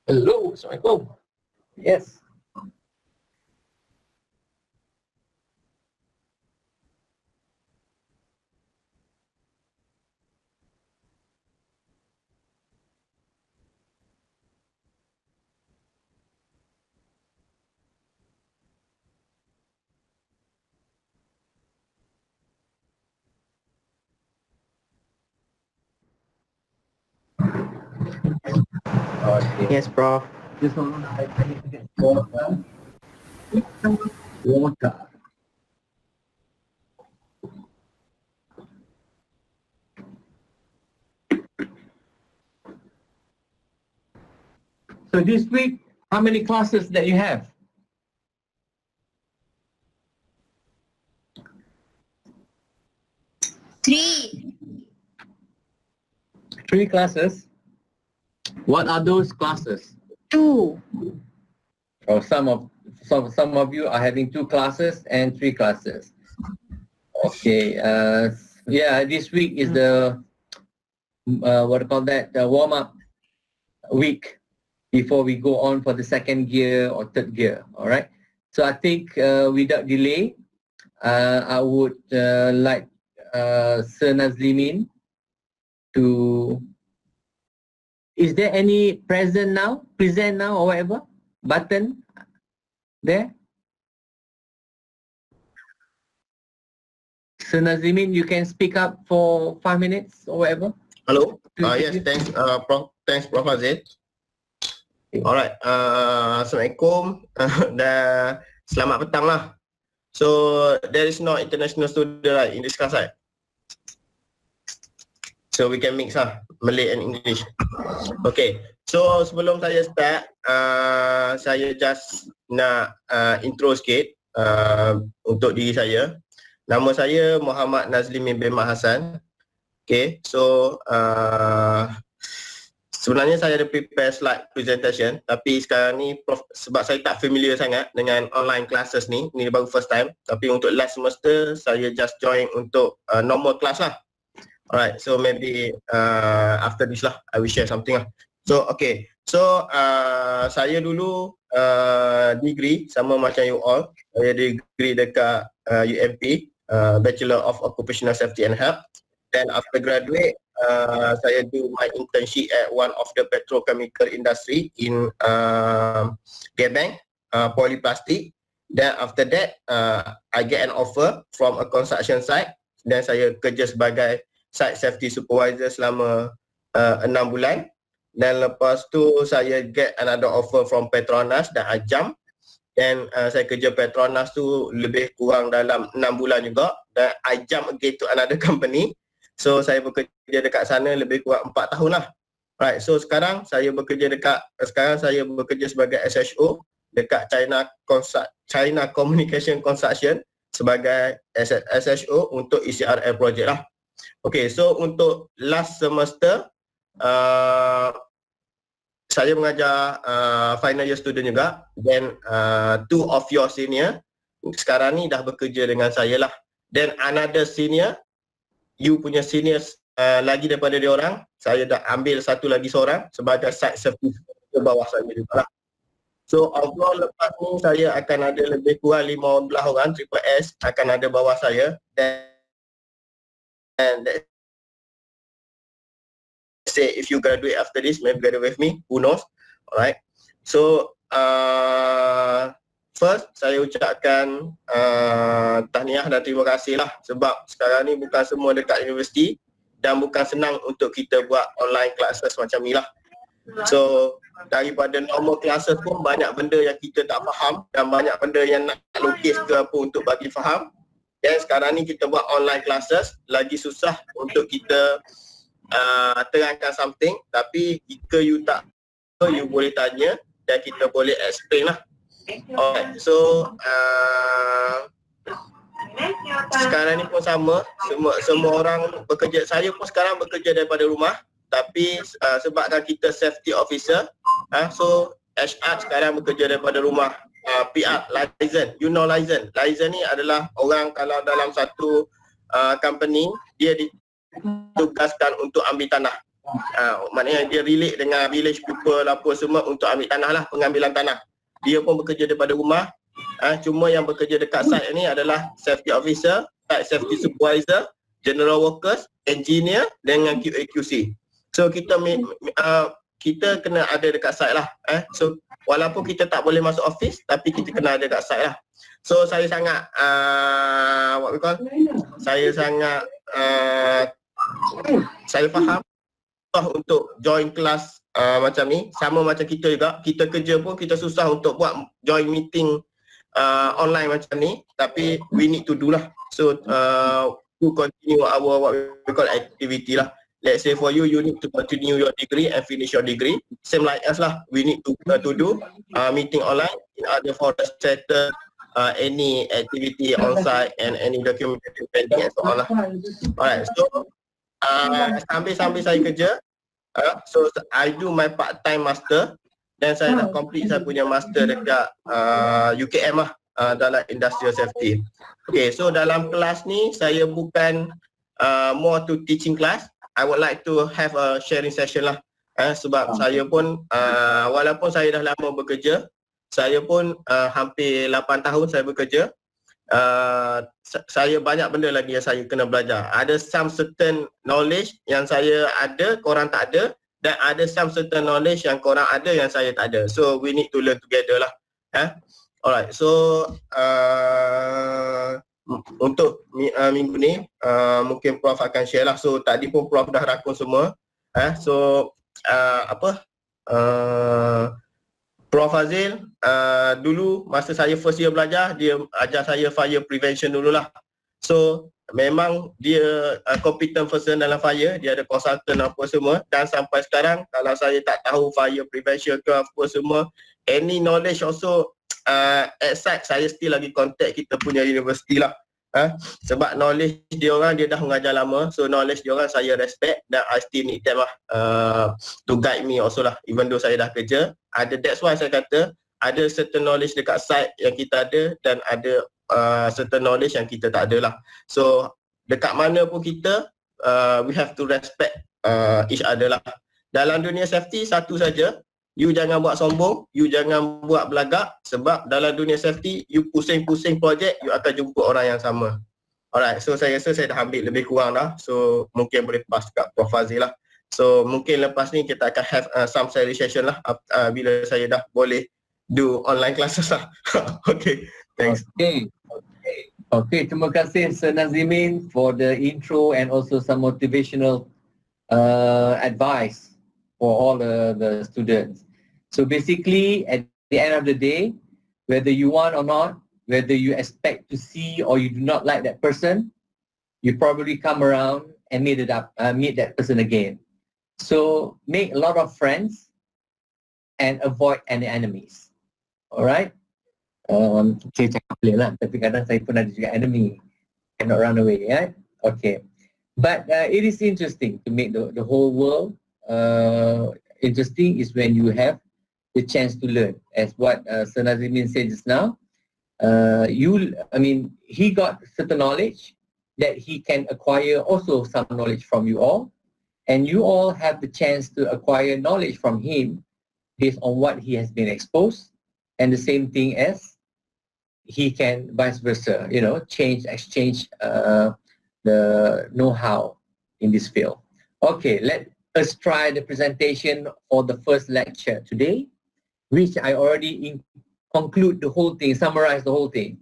Hello, Assalamualaikum. Yes. Yes, Prof. Just hold on, I need to get water. Water. So this week, how many classes that you have? Three. 3 classes. What are those classes? 2. Or some of you are having 2 classes and 3 classes. Okay. Yeah, this week is the what do you call that? The warm up week before we go on for the 2nd gear or 3rd gear. All right. So I think without delay, I would like Sir Nazlimin to. Is there any present now or whatever button there? So Nazimin, you can speak up for 5 minutes or whatever. Hello. Yes, thanks, Prof Azil. Alright, Assalamualaikum dan selamat petang lah. So there is no international student right in this class, right? So we can mix lah Malay and English. Okay, so sebelum saya start, saya just nak intro sikit untuk diri saya. Nama saya Muhammad Nazlim bin Hassan. Okay, so sebenarnya saya ada prepare slide presentation, tapi sekarang ni sebab saya tak familiar sangat dengan online classes ni baru first time. Tapi untuk last semester saya just join untuk normal class lah. Alright, so maybe after this lah I will share something lah. So okay, so saya dulu degree sama macam you all. Saya degree dekat UMP, Bachelor of Occupational Safety and Health. Then after graduate, saya do my internship at one of the petrochemical industry in Gebang, Polyplastic. Then after that, I get an offer from a construction site. Dan saya kerja sebagai site safety supervisor selama 6 bulan. Dan lepas tu saya get another offer from Petronas dan I jump. Dan saya kerja Petronas tu lebih kurang dalam 6 bulan juga. Dan I jump again to another company. So saya bekerja dekat sana lebih kurang 4 tahun lah. Right, so sekarang saya bekerja sebagai SHO dekat China Communication Construction sebagai SHO untuk ECRL project lah. Okay, so untuk last semester saya mengajar final year student juga. Then 2 of your senior sekarang ni dah bekerja dengan saya lah. Then another senior, you punya seniors lagi daripada dia orang, saya dah ambil satu lagi seorang sebagai site safety ke bawah saya juga lah. So overall lepas ni saya akan ada lebih kurang 15 orang triple S akan ada bawah saya. And say if you graduate after this, maybe graduate with me, who knows. Alright, so first saya ucapkan tahniah dan terima kasih lah sebab sekarang ni bukan semua dekat universiti dan bukan senang untuk kita buat online classes macam ni lah. So daripada normal classes pun banyak benda yang kita tak faham dan banyak benda yang nak lukis ke apa untuk bagi faham. Dan sekarang ni kita buat online classes, lagi susah untuk kita terangkan something, tapi jika you tak tahu, you boleh tanya dan kita boleh explain lah. Alright, so sekarang ni pun sama, semua orang bekerja, saya pun sekarang bekerja daripada rumah, tapi sebabkan kita safety officer, so HR sekarang bekerja daripada rumah. PR, license, you know license ni adalah orang kalau dalam satu company, dia ditugaskan untuk ambil tanah. Maknanya dia relate dengan village people apa semua untuk ambil tanah lah, pengambilan tanah. Dia pun bekerja daripada rumah. Cuma yang bekerja dekat site ni adalah safety officer, site safety supervisor, general workers, engineer dengan QA/QC. So kita kena ada dekat site lah. So walaupun kita tak boleh masuk office, tapi kita kena ada dekat site lah. So saya sangat saya faham untuk join kelas macam ni. Sama macam kita juga, kita kerja pun kita susah untuk buat join meeting online macam ni, tapi we need to do lah. So to continue our what we call activity lah. Let's say for you, you need to continue your degree and finish your degree. Same like us lah, we need to do meeting online in order for us to settle any activity on site and any documentation pending and so on lah. Alright, so sambil saya kerja, so I do my part time master dan saya dah complete saya punya master dekat UKM lah, dalam industrial safety. Okay, so dalam kelas ni saya bukan more to teaching class. I would like to have a sharing session lah. Sebab saya pun walaupun saya dah lama bekerja, saya pun hampir 8 tahun saya bekerja. Saya banyak benda lagi yang saya kena belajar. Ada some certain knowledge yang saya ada, korang tak ada, dan ada some certain knowledge yang korang ada yang saya tak ada. So we need to learn together lah. Alright, so untuk minggu ni mungkin Prof akan share lah. So tadi pun Prof dah rakun semua. So Prof Fazil dulu masa saya first year belajar, dia ajar saya fire prevention dululah. So memang dia competent person dalam fire, dia ada consultant apa semua, dan sampai sekarang kalau saya tak tahu fire prevention ke apa semua, any knowledge also at site, saya still lagi contact kita punya universiti lah. Sebab knowledge dia orang, dia dah mengajar lama, so knowledge dia orang saya respect, dan I still need them lah to guide me also lah, even though saya dah kerja. That's why saya kata ada certain knowledge dekat site yang kita ada, dan ada certain knowledge yang kita tak ada lah. So dekat mana pun kita we have to respect each other lah. Dalam dunia safety satu saja, you jangan buat sombong, you jangan buat belagak, sebab dalam dunia safety you pusing-pusing projek, you akan jumpa orang yang sama. Alright, so saya rasa saya dah ambil lebih kurang dah, so mungkin boleh pass kat Prof Fazil lah. So mungkin lepas ni kita akan have some study session lah bila saya dah boleh do online classes lah. Okay, thanks. Okay, terima kasih Sir Nazimin for the intro and also some motivational advice for all the students. So basically, at the end of the day, whether you want or not, whether you expect to see or you do not like that person, you probably come around and meet that person again. So make a lot of friends and avoid any enemies. Alright? Saya cakap boleh lah, tapi kadang saya pun ada juga enemy. Cannot run away, yeah? Okay. But it is interesting to make the whole world interesting is when you have the chance to learn. As what Sir Nazimin said just now, he got certain knowledge that he can acquire also some knowledge from you all, and you all have the chance to acquire knowledge from him based on what he has been exposed, and the same thing as he can vice versa, exchange the know-how in this field. Okay, let us try the presentation for the first lecture today, which I already conclude the whole thing, summarize the whole thing.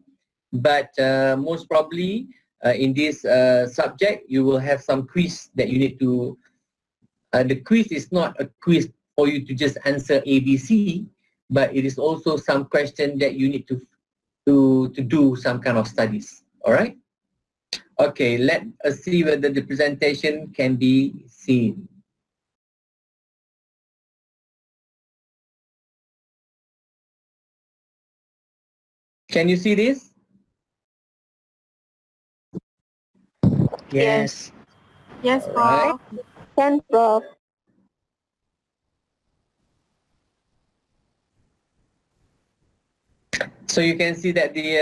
But most probably in this subject, you will have some quiz that you need to, the quiz is not a quiz for you to just answer ABC, but it is also some question that you need to do some kind of studies, all right? Okay, let us see whether the presentation can be seen. Can you see this? Yes. Yes, Alright. Prof. Can Prof. So you can see that the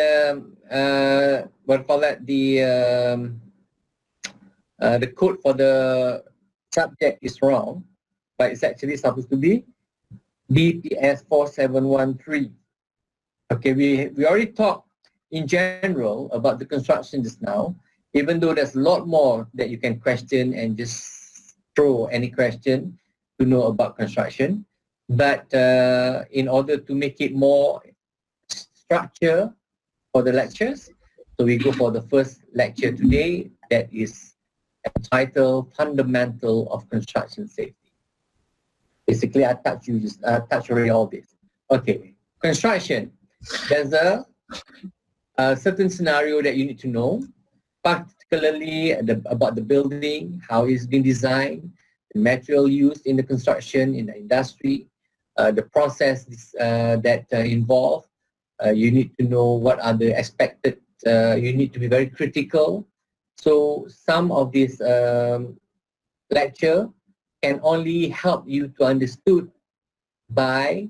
the code for the subject is wrong, but it's actually supposed to be BPS 4713. Okay, we already talked in general about the construction just now, even though there's a lot more that you can question and just throw any question to know about construction. But in order to make it more structure for the lectures, so we go for the first lecture today, that is entitled Fundamental of Construction Safety. Basically, I touched already all this. Okay, construction. There's a certain scenario that you need to know, particularly about the building, how it's been designed, the material used in the construction, in the industry, the process that involved. You need to know what are the expected, you need to be very critical. So some of this lecture can only help you to understood by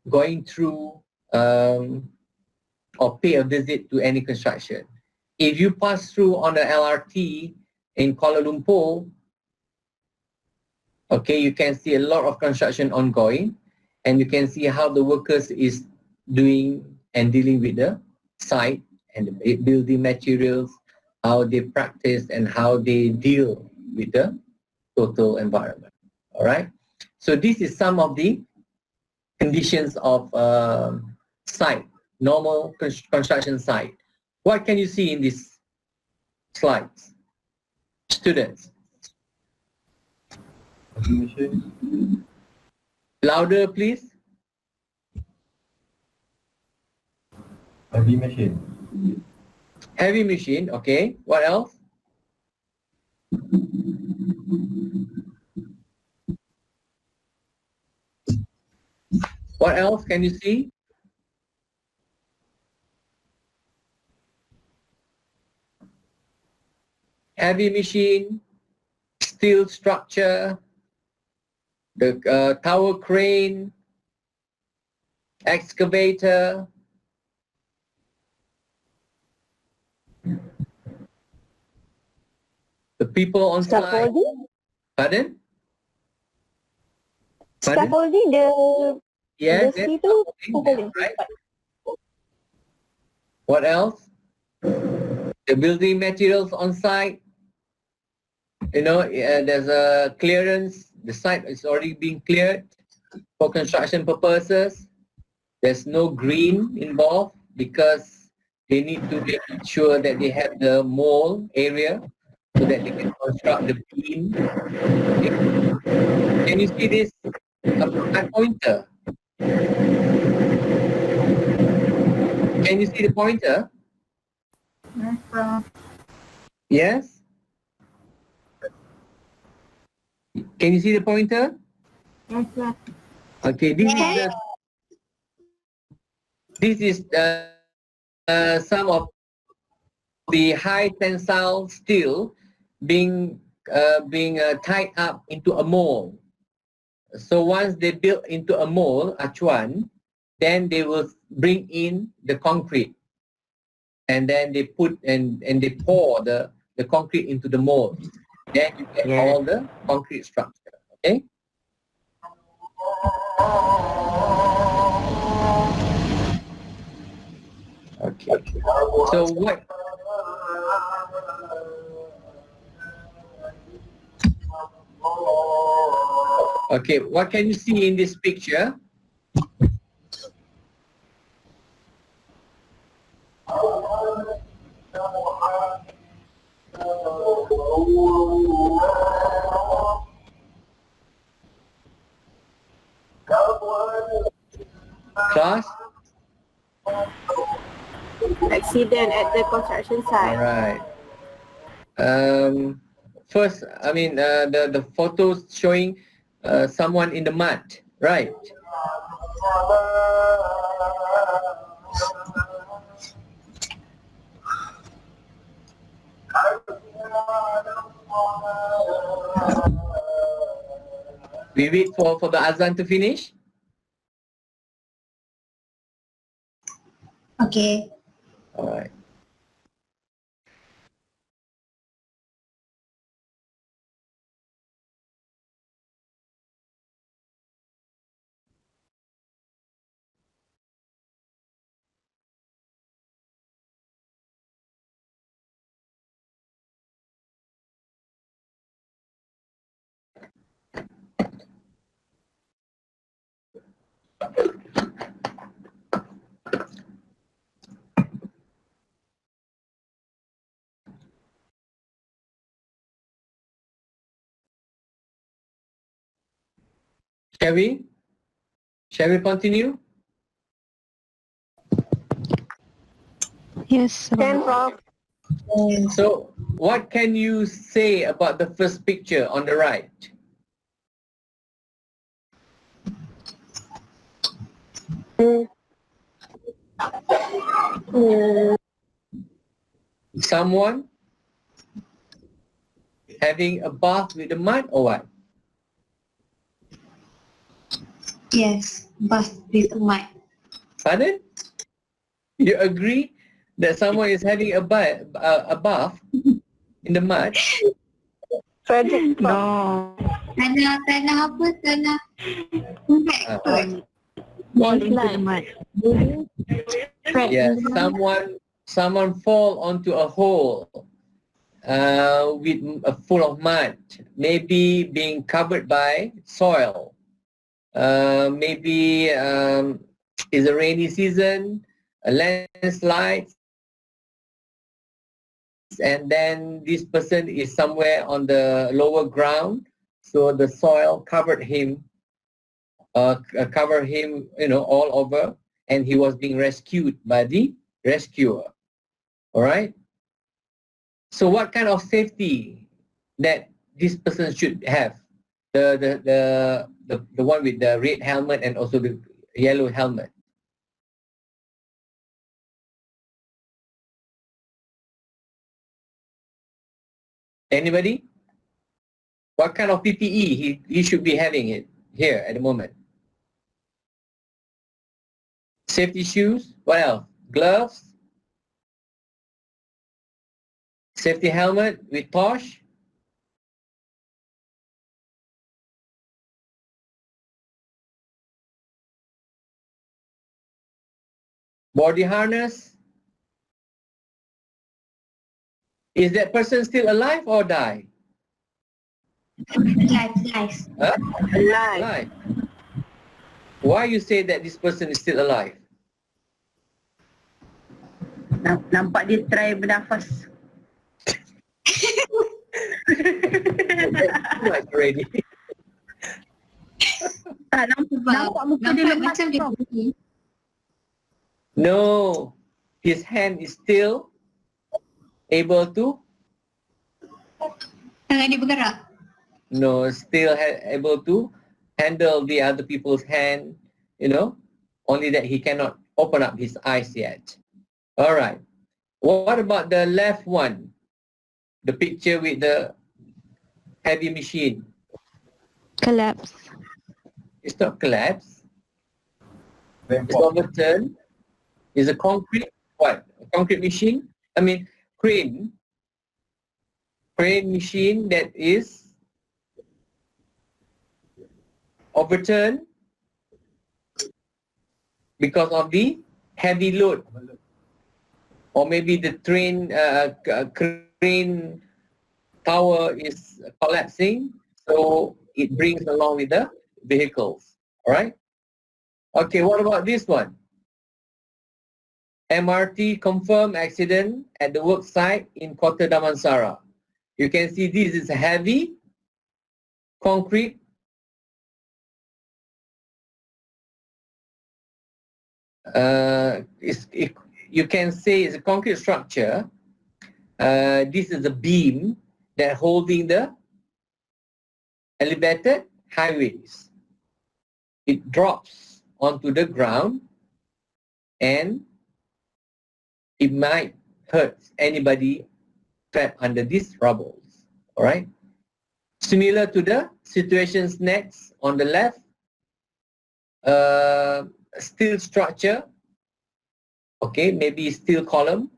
going through or pay a visit to any construction. If you pass through on the LRT in Kuala Lumpur, okay, you can see a lot of construction ongoing, and you can see how the workers is doing and dealing with the site and the building materials, how they practice and how they deal with the total environment. All right. So this is some of the conditions of site, normal construction site. What can you see in these slides? Students, Heavy machine. louder please. Heavy machine. Heavy machine, okay. What else? What else can you see? Heavy machine, steel structure, the tower crane, excavator. The people on site. Scaffolding? Pardon? Pardon? Scaffolding, Yes, the yes, situ, scaffolding, right. What else? The building materials on site. You know, there's a clearance. The site is already being cleared for construction purposes. There's no green involved because they need to make sure that they have the mall area so that they can construct the beam. Can you see this my pointer? Can you see the pointer? Yes, Prof. Yes? Can you see the pointer? Yes, Prof. Okay, this is some of the high tensile steel being tied up into a mold. So once they build into a mold, achuan, then they will bring in the concrete, and then they put and they pour the concrete into the mold. Then you get all the concrete structure. Okay. Okay. So what? Okay, what can you see in this picture? Class? accident at the construction All site. right. First, I mean, the photos showing someone in the mud, right? We wait for the azan to finish. Okay. All right. Shall we? Shall we continue? Yes, Can, Prof. Prof. So, what can you say about the first picture on the right? Someone having a bath with the mud or what? Yes, but with mud. Pardon? You agree that someone is having a bath in the mud? Project, Prof. No. Tanah apa? Tanah Uh, fall into the mud. Right Yes, in the mud. someone fall onto a hole with full of mud, maybe being covered by soil. Maybe it's a rainy season, a landslide, and then this person is somewhere on the lower ground, so the soil covered him, all over, and he was being rescued by the rescuer. All right. So what kind of safety that this person should have? The one with the red helmet and also the yellow helmet. Anybody? What kind of PPE he should be having it here at the moment? Safety shoes. What else? Gloves. Safety helmet with torch. Body harness. Is that person still alive or die? Life. Huh? Alive. Alive. Why you say that this person is still alive? Nampak dia try bernafas. Like already. Tak nampak muka dia lemas. macam dia bunyi. No, his hand is still able to. Tangan dia bergerak. No, still able to handle the other people's hand. Only that he cannot open up his eyes yet. All right. What about the left one? The picture with the heavy machine. Collapse. It's not collapse. It's Rainfall. overturned. It's a concrete, what? A concrete machine? I mean, crane machine that is overturned because of the heavy load. Or maybe the crane tower is collapsing, so it brings along with the vehicles. All right. Okay. What about this one? MRT confirmed accident at the work site in Kota Damansara. You can see this is heavy concrete. You can say it's a concrete structure. This is a beam that holding the elevated highways. It drops onto the ground and it might hurt anybody trapped under these rubbles. All right. Similar to the situations next on the left, steel structure. Okay, maybe steel column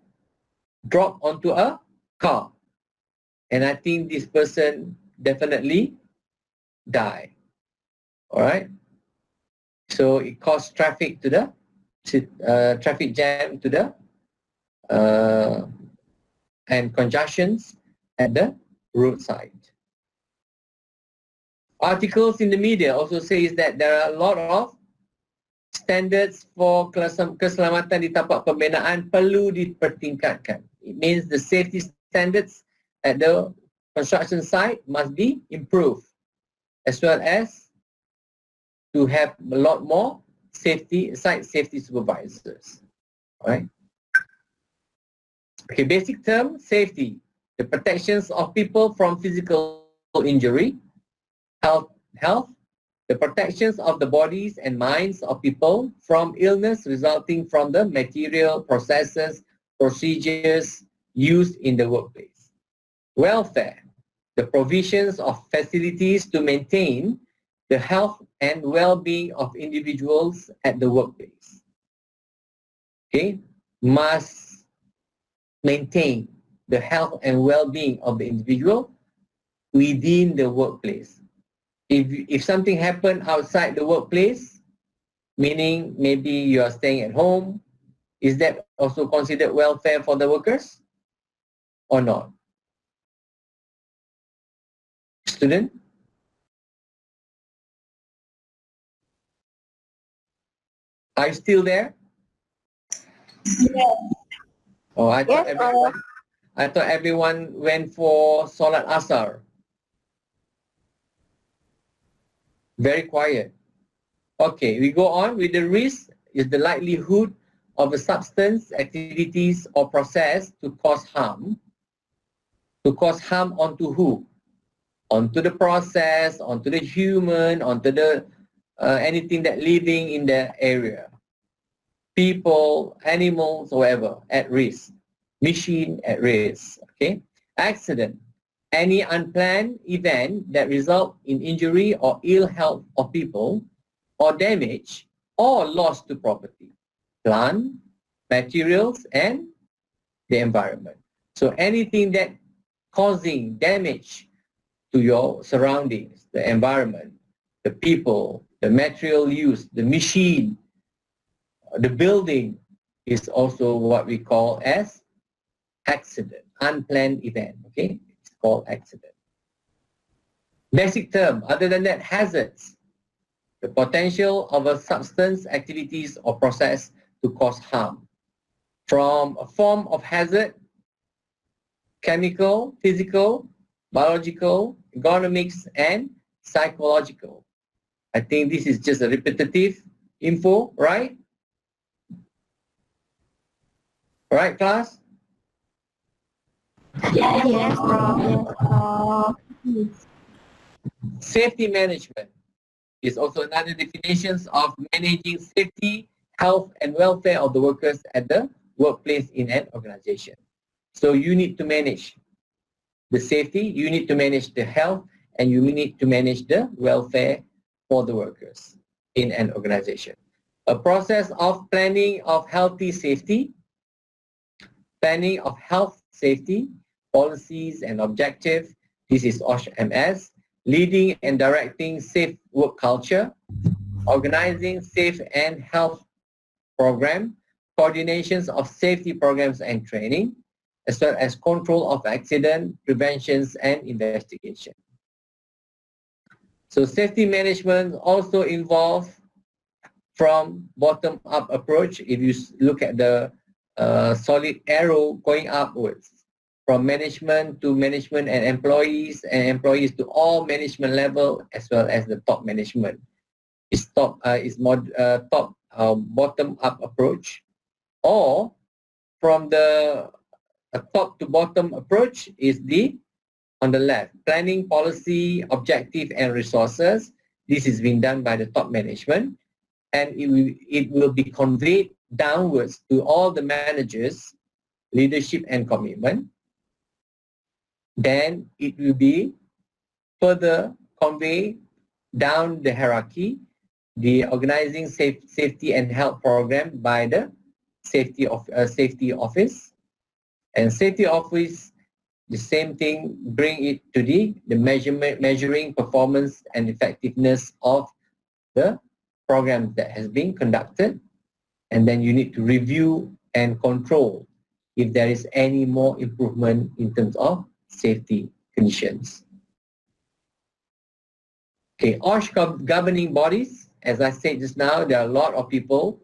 drop onto a car, and I think this person definitely die. All right. So it caused traffic to the traffic jam to the and congestions at the roadside. Articles in the media also says that there are a lot of standards for keselamatan di tempat pembinaan perlu dipertingkatkan. It means the safety standards at the construction site must be improved, as well as to have a lot more site safety supervisors. All right. Okay, basic term, safety, the protections of people from physical injury, health, the protections of the bodies and minds of people from illness resulting from the material, processes, procedures used in the workplace. Welfare, the provisions of facilities to maintain the health and well-being of individuals at the workplace. Okay, must maintain the health and well-being of the individual within the workplace. If something happened outside the workplace, meaning maybe you are staying at home, is that also considered welfare for the workers or not? Student? Are you still there? Yes. Oh, I thought Yes, everybody, I thought everyone went for Salat Asar. Very quiet. Okay, we go on with the risk is the likelihood of a substance, activities or process to cause harm. To cause harm onto who? Onto the process, onto the human, onto the anything that living in the area. People, animals, whatever, at risk. Machine at risk, okay? Accident, any unplanned event that result in injury or ill health of people or damage or loss to property, plant, materials, and the environment. So anything that causing damage to your surroundings, the environment, the people, the material used, the machine, the building is also what we call as accident, unplanned event, okay? It's called accident. Basic term, other than that, hazards, the potential of a substance, activities, or process to cause harm. From a form of hazard, chemical, physical, biological, economics, and psychological. I think this is just a repetitive info, right? Right, class? Yes, Prof. Safety management is also another definition of managing safety, health, and welfare of the workers at the workplace in an organization. So you need to manage the safety, you need to manage the health, and you need to manage the welfare for the workers in an organization. A process of planning of healthy safety, planning of health safety, policies and objectives. This is OSH-MS. Leading and directing safe work culture, organizing safe and health program, coordinations of safety programs and training, as well as control of accident, preventions, and investigation. So safety management also involves from bottom-up approach. If you look at the solid arrow going upwards, from management to management and employees to all management level as well as the top management. It's top bottom-up approach, or from the top to bottom approach is the on the left, planning, policy, objective, and resources. This is being done by the top management, and it will be conveyed downwards to all the managers, leadership and commitment. Then it will be further conveyed down the hierarchy, the organizing safety and health program by the safety office, and safety office, the same thing, bring it to the measuring performance and effectiveness of the program that has been conducted, and then you need to review and control if there is any more improvement in terms of safety conditions. Okay, OSH governing bodies, as I said just now, there are a lot of people.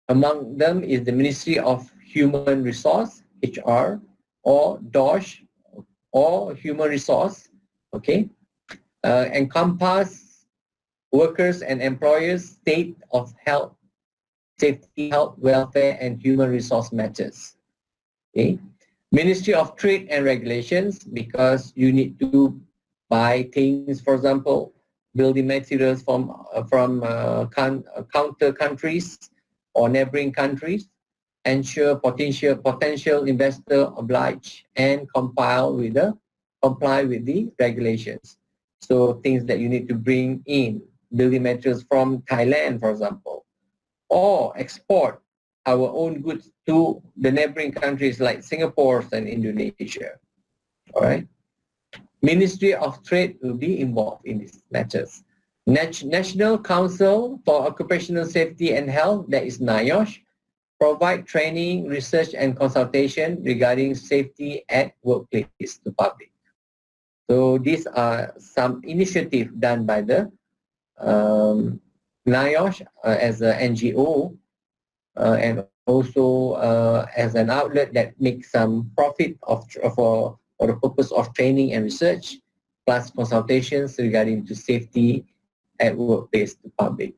Among them is the Ministry of Human Resource, HR, or DOSH, or Human Resource, okay, encompass workers and employers' state of health, safety, health, welfare, and human resource matters. Okay. Ministry of Trade and Regulations, because you need to buy things, for example, building materials from counter countries or neighboring countries, ensure potential investor oblige and comply with the regulations. So things that you need to bring in, building materials from Thailand, for example, or export our own goods to the neighboring countries like Singapore and Indonesia. All right. Ministry of Trade will be involved in these matters. National Council for Occupational Safety and Health, that is NIOSH, provide training, research, and consultation regarding safety at workplace to public. So these are some initiatives done by the NIOSH as an NGO and also as an outlet that makes some profit for the purpose of training and research, plus consultations regarding to safety at workplace to public.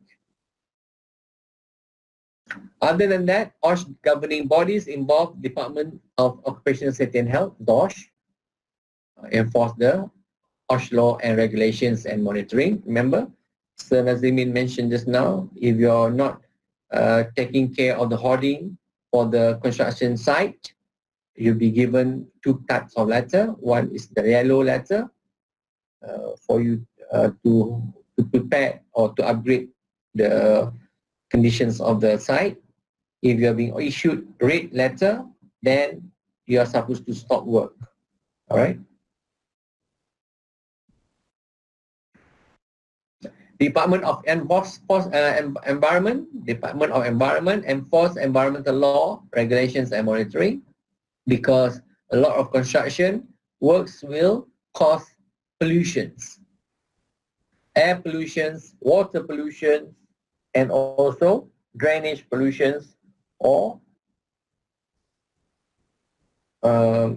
Other than that, OSH governing bodies involve Department of Occupational Safety and Health, DOSH, enforce the OSH law and regulations and monitoring. Remember, Sir Nazimin mentioned just now, if you're not taking care of the hoarding for the construction site, you'll be given two types of letter. One is the yellow letter for you to prepare or to upgrade the conditions of the site. If you are being issued red letter, then you are supposed to stop work. All right. Department of Environment enforce environmental law, regulations and monitoring, because a lot of construction works will cause pollutions, air pollutions, water pollution, and also drainage pollutions, or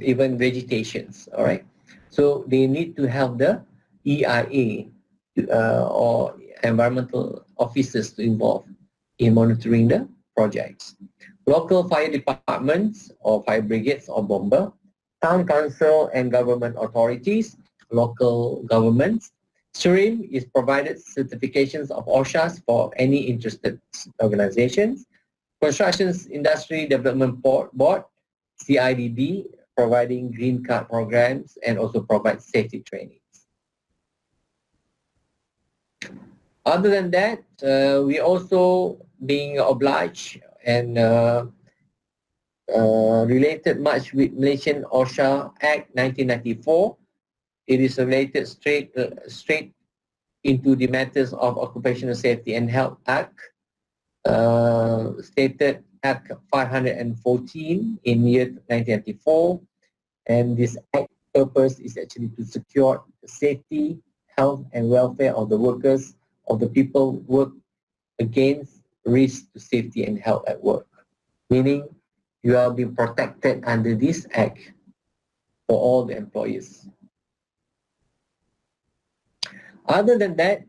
even vegetations. All right. So they need to have the EIA or environmental officers to involve in monitoring the projects. Local fire departments or fire brigades or bomber, town council and government authorities, local governments. SURIM is provided certifications of OSHAs for any interested organizations. Construction Industry Development Board, CIDB, providing green card programs and also provide safety trainings. Other than that, we also being obliged and related much with Malaysian OSHA Act 1994. It is related straight into the matters of Occupational Safety and Health Act, stated Act 514 in year 1994, and this act purpose is actually to secure the safety, health and welfare of the workers, of the people work against risk to safety and health at work, meaning you are being protected under this act for all the employees. Other than that,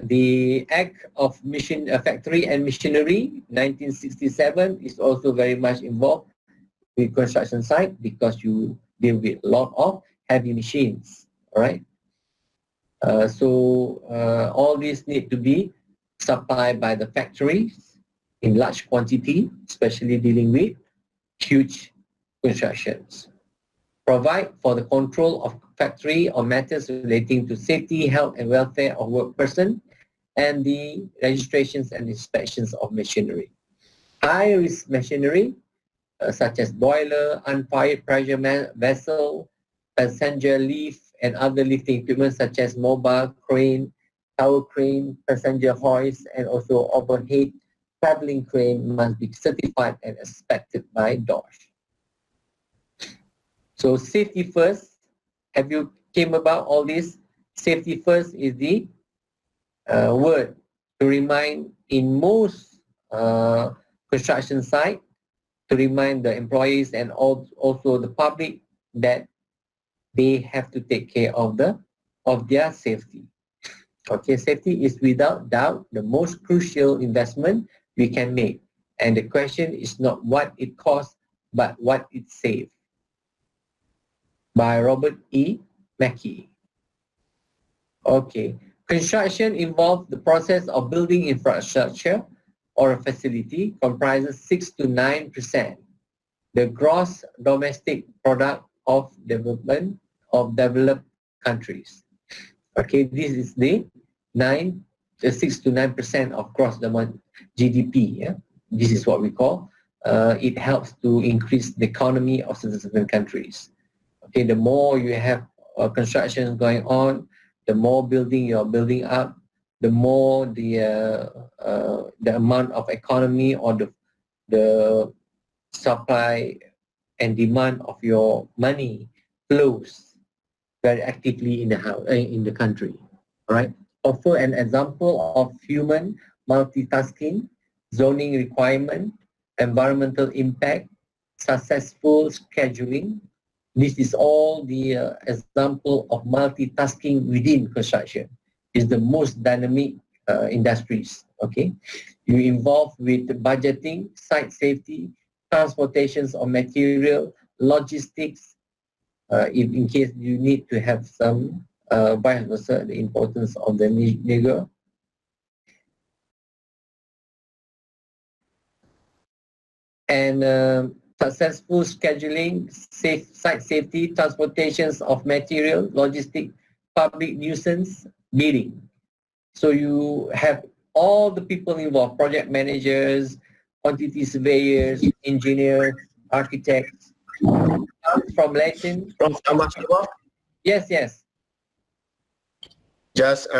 the Act of Factory and Machinery 1967 is also very much involved with construction site, because you deal with a lot of heavy machines. All right. So all these need to be supplied by the factories in large quantity, especially dealing with huge constructions. Provide for the control of factory or matters relating to safety, health and welfare of work person, and the registrations and inspections of machinery. High-risk machinery, such as boiler, unfired pressure vessel, passenger lift, and other lifting equipment such as mobile crane, tower crane, passenger hoist, and also overhead traveling crane must be certified and inspected by DOSH. So safety first. Have you came about all this? Safety first is the word to remind in most construction site, to remind the employees and also the public that they have to take care of their safety. Okay, safety is without doubt the most crucial investment we can make. And the question is not what it costs, but what it saves. By Robert E. Mackey. Okay, construction involves the process of building infrastructure or a facility, comprises 6 to 9% the gross domestic product of development of developed countries. Okay, this is the 6 to 9% of gross domestic GDP. Yeah? This is what we call. It helps to increase the economy of certain countries. Okay, the more you have construction going on, the more building you're building up, the more the amount of economy or the supply and demand of your money flows very actively in the country. All right. Offer an example of human multitasking, zoning requirement, environmental impact, successful scheduling. This is all the example of multitasking within construction. Is the most dynamic industries. Okay, you involved with budgeting, site safety, transportations of material, logistics. In case you need to have some vice versa, the importance of the nigger. And successful scheduling, site safety, transportations of material, logistic, public nuisance, bidding. So you have all the people involved, project managers, quantity surveyors, engineers, architects, from Latin. Prof, tambah sikit. Yes, yes. Just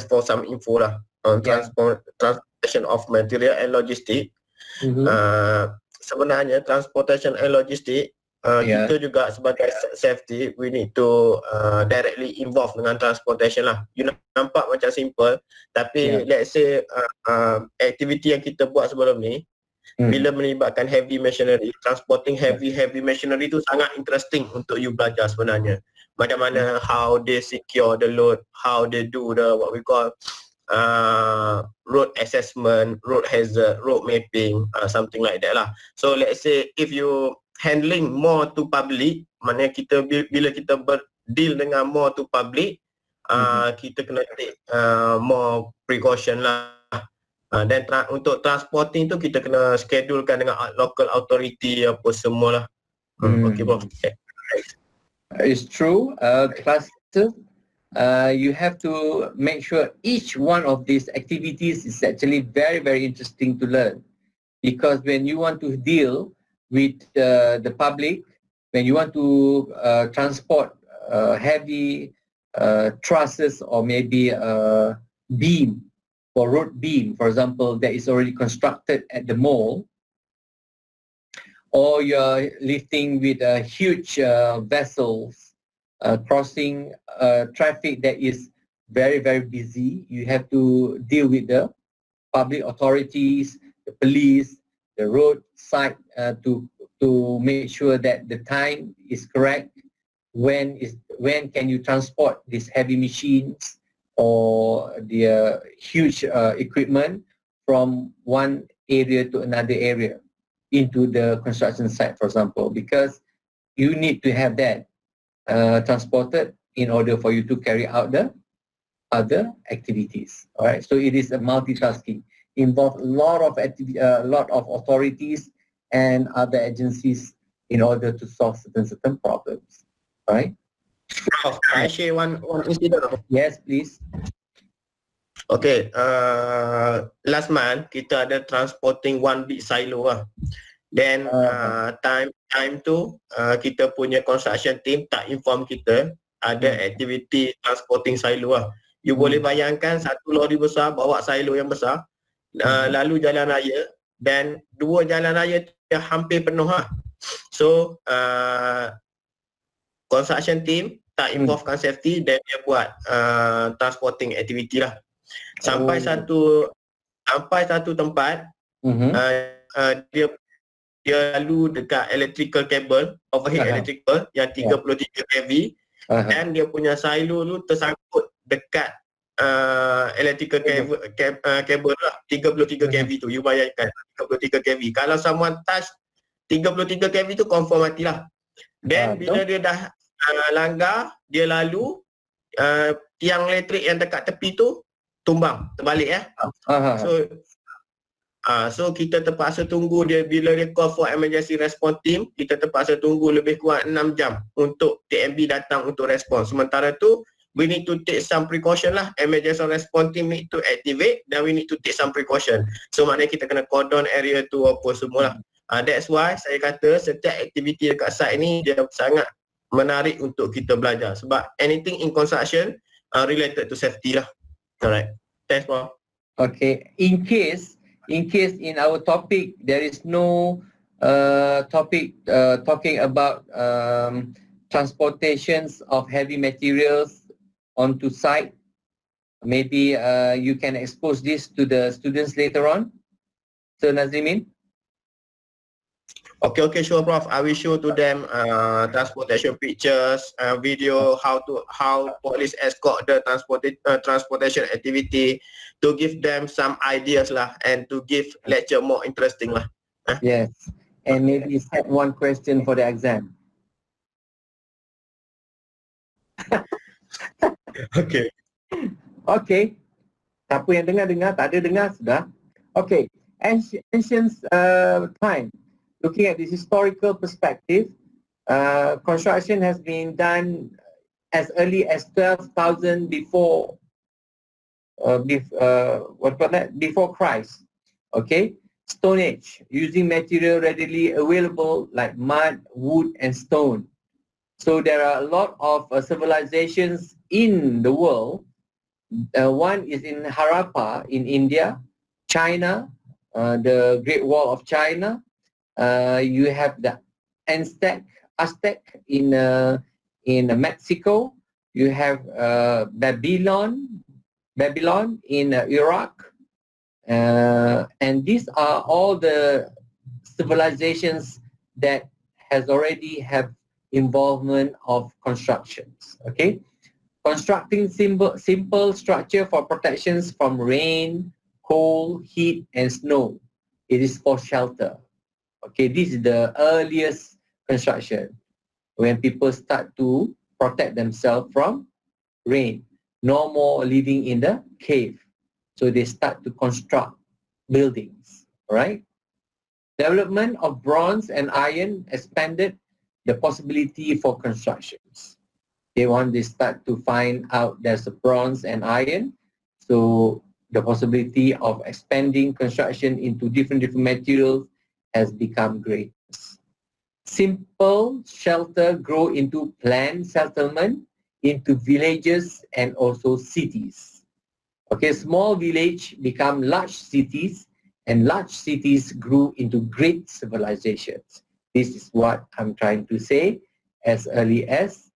for some info lah on Yeah. transportation of material and logistic. Sebenarnya transportation and logistic Yeah. kita juga sebagai safety we need to directly involve dengan transportation lah. You nampak macam simple tapi let's say activity yang kita buat sebelum ni bila melibatkan heavy machinery, transporting heavy machinery tu sangat interesting untuk you belajar sebenarnya. Macam mana how they secure the load, how they do the what we call road assessment, road hazard, road mapping, something like that lah. So let's say if you handling more to public, maknanya kita bila kita berdeal dengan more to public, kita kena take more precaution lah. Dan untuk transporting tu kita kena schedulekan dengan local authority apa semualah. Okay bro. It's true. Cluster, you have to make sure each one of these activities is actually very, very interesting to learn. Because when you want to deal with the public, when you want to transport heavy trusses or maybe a beam, or road beam, for example, that is already constructed at the mall, or you're lifting with huge vessels crossing traffic that is very, very busy. You have to deal with the public authorities, the police, the road side to make sure that the time is correct. When can you transport these heavy machines or the huge equipment from one area to another area into the construction site, for example, because you need to have that transported in order for you to carry out the other activities. All right, so it is a multitasking, involve a lot of authorities and other agencies in order to solve certain problems. All right. Prof, can I share one incident? Yes, please. Okay, last month kita ada transporting one big silo lah. Then time tu kita punya construction team tak inform kita ada activity transporting silo lah. You boleh bayangkan satu lori besar bawa silo yang besar lalu jalan raya dan dua jalan raya tu hampir penuh lah. So construction team tak involvekan safety dan dia buat transporting activity lah. Sampai satu tempat dia lalu dekat electrical cable, overhead electrical yang 33 kV dan dia punya silo tu tersangkut dekat electrical cable lah 33 kV tu. You bayangkan 33 kV. Kalau someone touch 33 kV tu confirm matilah. Then bila dia dah langgar, dia lalu tiang elektrik yang dekat tepi tu tumbang, terbalik So kita terpaksa tunggu dia bila dia call for emergency response team, kita terpaksa tunggu lebih kurang 6 jam untuk TMB datang untuk respon. Sementara tu we need to take some precaution lah. Emergency response team need to activate dan we need to take some precaution. So maknanya kita kena cordon area tu apa semualah. That's why saya kata setiap aktiviti dekat site ni dia sangat menarik untuk kita belajar sebab anything in construction related to safety lah. Alright. Thanks, Prof. Okay. In case in our topic there is no topic talking about transportations of heavy materials onto site, maybe you can expose this to the students later on. So Nazimin? Okay, sure, Prof. I will show to them transportation pictures, video, how police escort the transportation activity, to give them some ideas lah, and to give lecture more interesting lah. Yes. And maybe set one question for the exam. Okay. Okay. Siapa yang dengar, tak ada dengar, sudah. Okay. Ancient time. Looking at this historical perspective, construction has been done as early as 12,000 before Christ. Okay, Stone Age, using material readily available like mud, wood, and stone. So there are a lot of civilizations in the world. One is in Harappa in India, China, the Great Wall of China. You have the Aztec in Mexico. You have Babylon in Iraq, and these are all the civilizations that has already have involvement of constructions. Okay, constructing simple structure for protections from rain, cold, heat, and snow. It is for shelter. Okay, this is the earliest construction when people start to protect themselves from rain. No more living in the cave. So they start to construct buildings, right? Development of bronze and iron expanded the possibility for constructions. They start to find out there's a bronze and iron. So the possibility of expanding construction into different materials has become great. Simple shelter grow into planned settlement, into villages and also cities. Okay, small village become large cities, and large cities grew into great civilizations. This is what I'm trying to say. As early as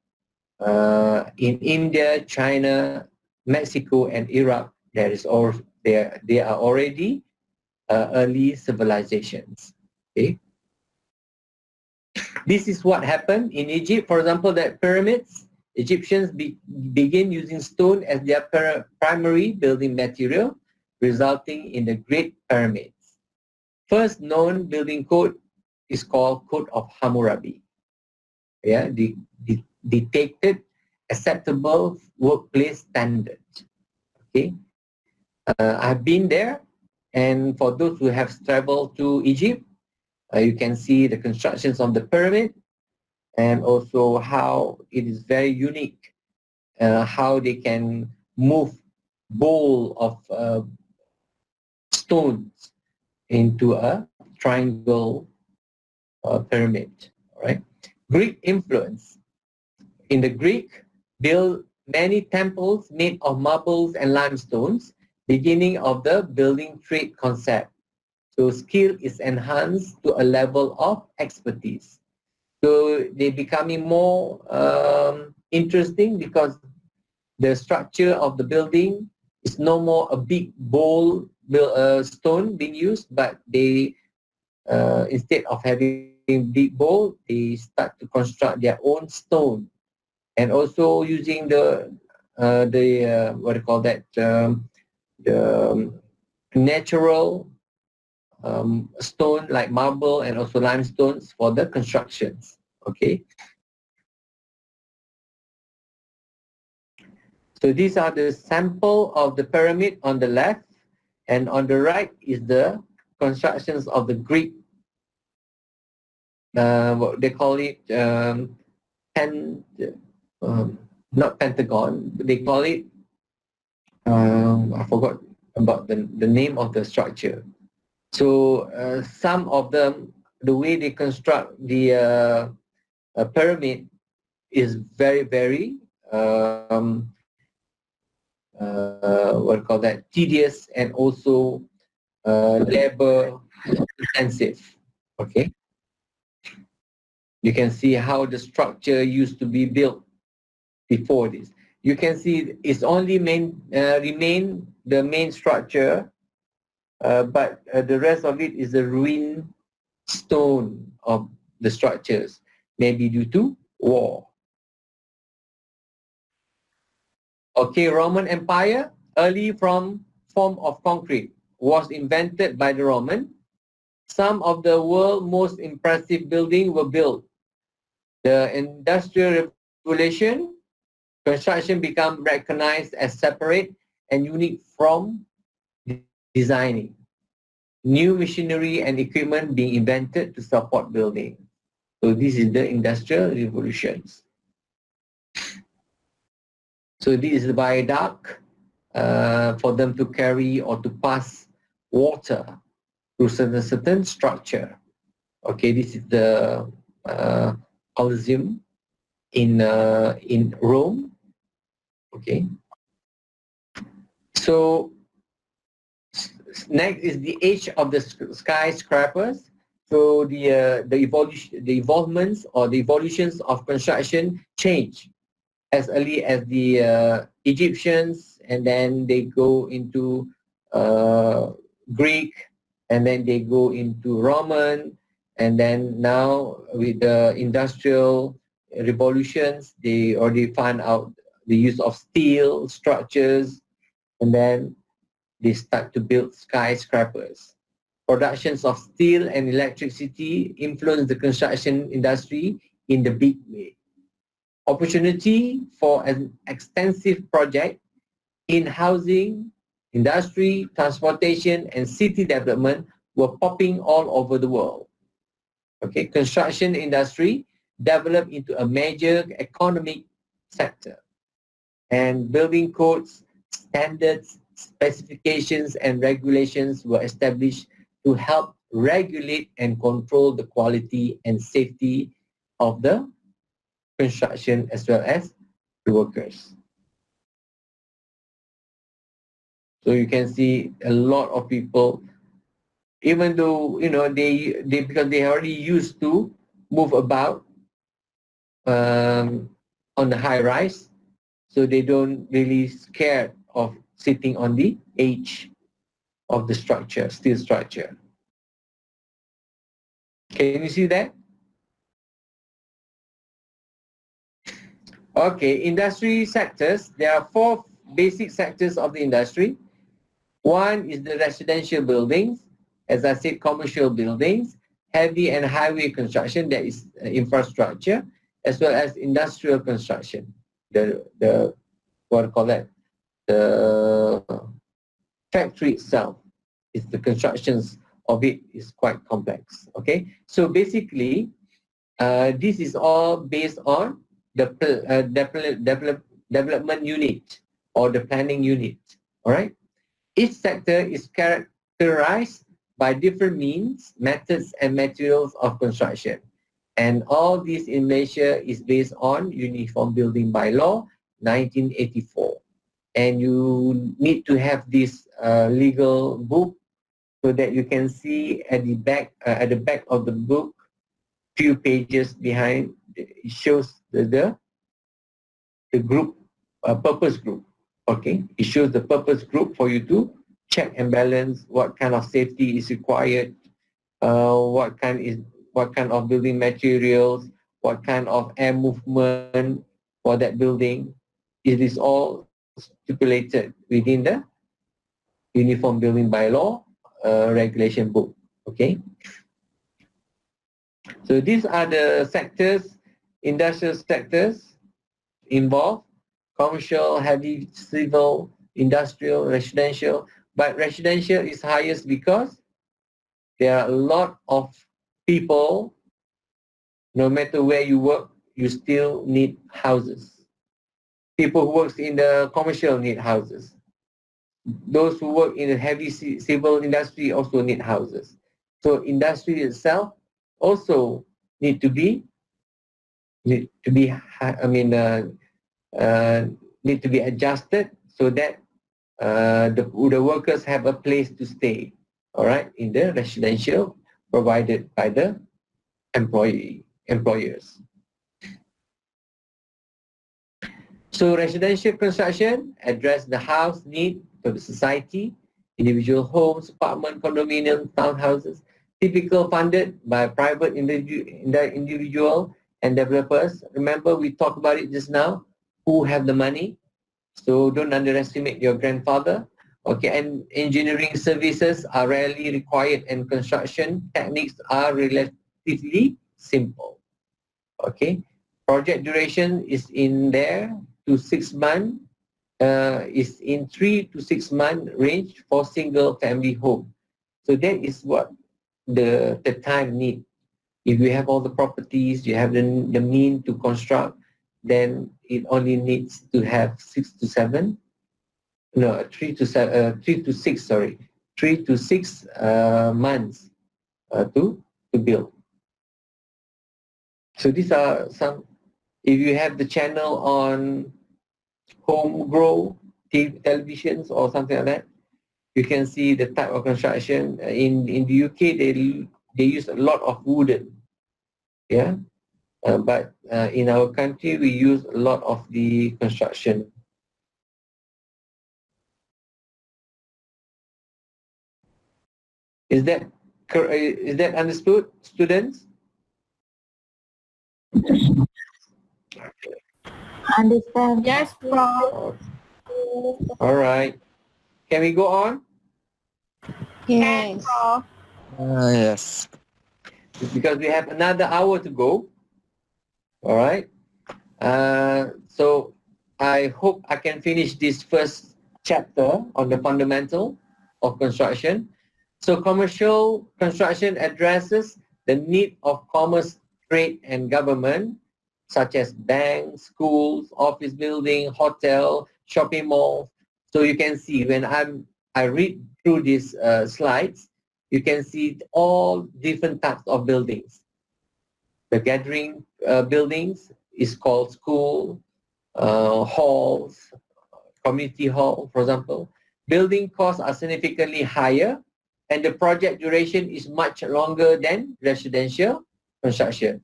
in India, China, Mexico, and Iraq, they are already early civilizations. Okay. This is what happened in Egypt. For example, that pyramids, Egyptians begin using stone as their primary building material, resulting in the Great Pyramids. First known building code is called Code of Hammurabi. Yeah, dictated acceptable workplace standards. Okay, I've been there, and for those who have traveled to Egypt, you can see the constructions of the pyramid, and also how it is very unique, how they can move bowl of stones into a triangle pyramid. All right. Greek influence. In the Greek, built many temples made of marbles and limestones, beginning of the building trade concept. So skill is enhanced to a level of expertise. So they're becoming more interesting because the structure of the building is no more a big bowl stone being used, but they instead of having big bowl, they start to construct their own stone, and also using the what do you call that, the natural stone like marble and also limestones for the constructions. Okay. So these are the sample of the pyramid on the left, and on the right is the constructions of the Greek, what they call it, not pentagon, but they call it, I forgot about the name of the structure. So some of them, the way they construct the pyramid is very, very what do you call that, tedious, and also labor intensive. Okay, you can see how the structure used to be built before this. You can see it's only remain the main structure, but the rest of it is a ruin stone of the structures, maybe due to war. Okay, Roman Empire, early form of concrete was invented by the Roman. Some of the world's most impressive buildings were built. The Industrial Revolution, construction became recognized as separate and unique from designing. New machinery and equipment being invented to support building. So this is the Industrial Revolutions. So this is the viaduct for them to carry or to pass water through certain structure. Okay, this is the Colosseum in Rome. Okay. So next is the age of the skyscrapers. So the evolutions of construction change as early as the Egyptians, and then they go into Greek, and then they go into Roman, and then now with the industrial revolutions, they already found out the use of steel structures, and then they start to build skyscrapers. Productions of steel and electricity influence the construction industry in the big way. Opportunity for an extensive project in housing, industry, transportation, and city development were popping all over the world. Okay, construction industry developed into a major economic sector, and building codes, standards, specifications, and regulations were established to help regulate and control the quality and safety of the construction as well as the workers. So you can see a lot of people, even though they because they already used to move about on the high rise, so they don't really scared of sitting on the edge of the structure, steel structure. Can you see that? Okay, industry sectors. There are 4 basic sectors of the industry. One is the residential buildings, as I said, commercial buildings, heavy and highway construction, that is infrastructure, as well as industrial construction. The what do you call that? The factory itself, is the constructions of it is quite complex. Okay, so basically, this is all based on the development unit or the planning unit. All right. Each sector is characterized by different means, methods, and materials of construction. And all this in Malaysia is based on Uniform Building Bylaw 1984. And you need to have this legal book so that you can see at the back of the book, few pages behind, it shows the group, purpose group. Okay, it shows the purpose group for you to check and balance what kind of safety is required, what kind of building materials, what kind of air movement for that building. It is all stipulated within the Uniform Building Bylaw regulation book. Okay, so these are the sectors, industrial sectors involved: commercial, heavy, civil, industrial, residential. But residential is highest because there are a lot of people. No matter where you work, you still need houses. People who work in the commercial need houses. Those who work in the heavy civil industry also need houses. So industry itself also need to be adjusted so that the workers have a place to stay, all right, in the residential provided by the employers. So residential construction address the house need for the society, individual homes, apartment, condominium, townhouses. typical funded by private individual and developers. Remember, we talked about it just now, who have the money. So don't underestimate your grandfather. Okay, and engineering services are rarely required and construction techniques are relatively simple. Okay, project duration is in there to 6 months, is in 3 to 6 month range for single family home. So that is what the time need. If you have all the properties, you have the mean to construct, then it only needs to have 6 to 7, no, 3 to 7, 3 to 6, sorry, 3 to 6 months to build. So these are some, if you have the channel on home grow televisions or something like that, you can see the type of construction. In the UK, they use a lot of wooden, yeah. But in our country, we use a lot of the construction. Is that understood, students? Understand. Yes, Prof. All right. Can we go on? Yes, Prof. Yes. Because we have another hour to go. All right. So I hope I can finish this first chapter on the fundamental of construction. So commercial construction addresses the need of commerce, trade, and government, such as banks, schools, office building, hotel, shopping malls. So you can see when I read through these slides, you can see all different types of buildings. The gathering buildings is called school, halls, community hall, for example. Building costs are significantly higher and the project duration is much longer than residential construction.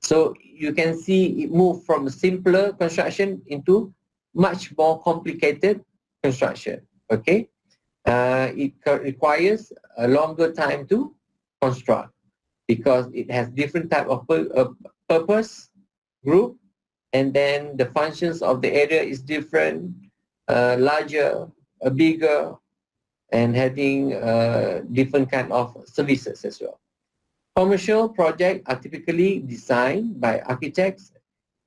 So you can see it move from simpler construction into much more complicated construction, okay? It requires a longer time to construct because it has different type of purpose group, and then the functions of the area is different, larger, bigger, and having different kind of services as well. Commercial projects are typically designed by architects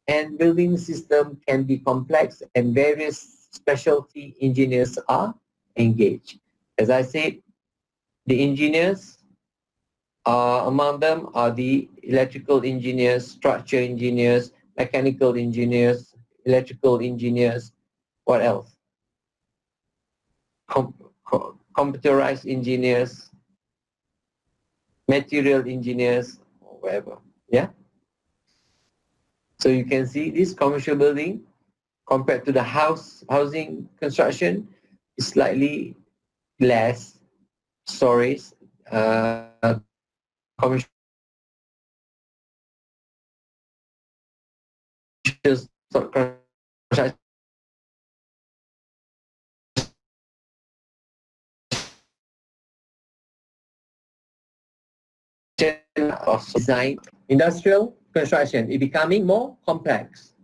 and building system can be complex and various specialty engineers are engaged. As I said, the engineers, among them are the electrical engineers, structure engineers, mechanical engineers, electrical engineers, what else? Computerized engineers, material engineers, or whatever, yeah? So you can see this commercial building compared to the housing construction is slightly less stories. Commercial construction of design. Industrial construction is becoming more complex,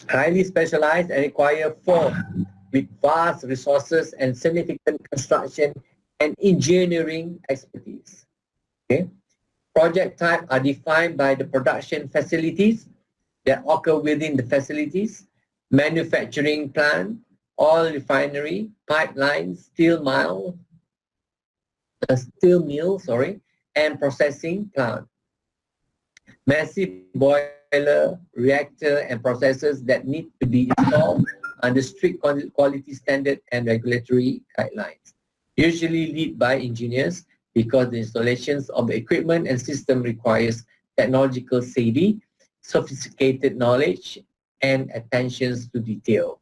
highly specialized and require firm with vast resources and significant construction and engineering expertise. Okay. Project type are defined by the production facilities that occur within the facilities, manufacturing plant, oil refinery, pipelines, steel mill, and processing plant. Massive boiler, reactor, and processes that need to be installed under strict quality standard and regulatory guidelines, usually led by engineers because the installations of the equipment and system requires technological savvy, sophisticated knowledge, and attentions to detail.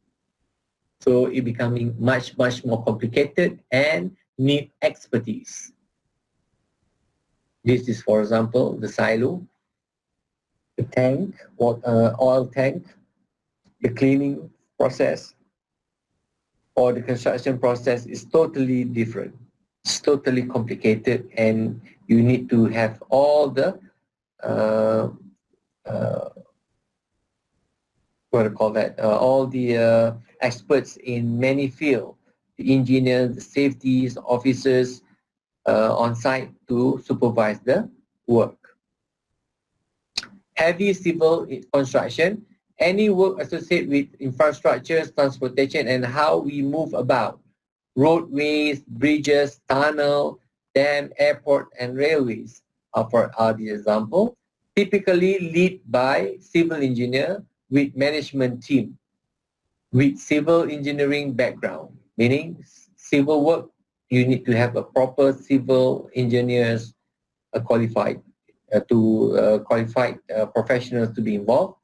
So it becoming much more complicated and need expertise. This is, for example, the silo, the tank, oil tank, the cleaning process, or the construction process is totally different. It's totally complicated, and you need to have all the what do you call that? All the experts in many fields, the engineers, the safeties, officers on site to supervise the work. Heavy civil construction, any work associated with infrastructures, transportation, and how we move about. Roadways, bridges, tunnel, dam, airport, and railways are the example. Typically lead by civil engineer with management team with civil engineering background, meaning civil work, you need to have a proper civil engineers qualified professionals to be involved,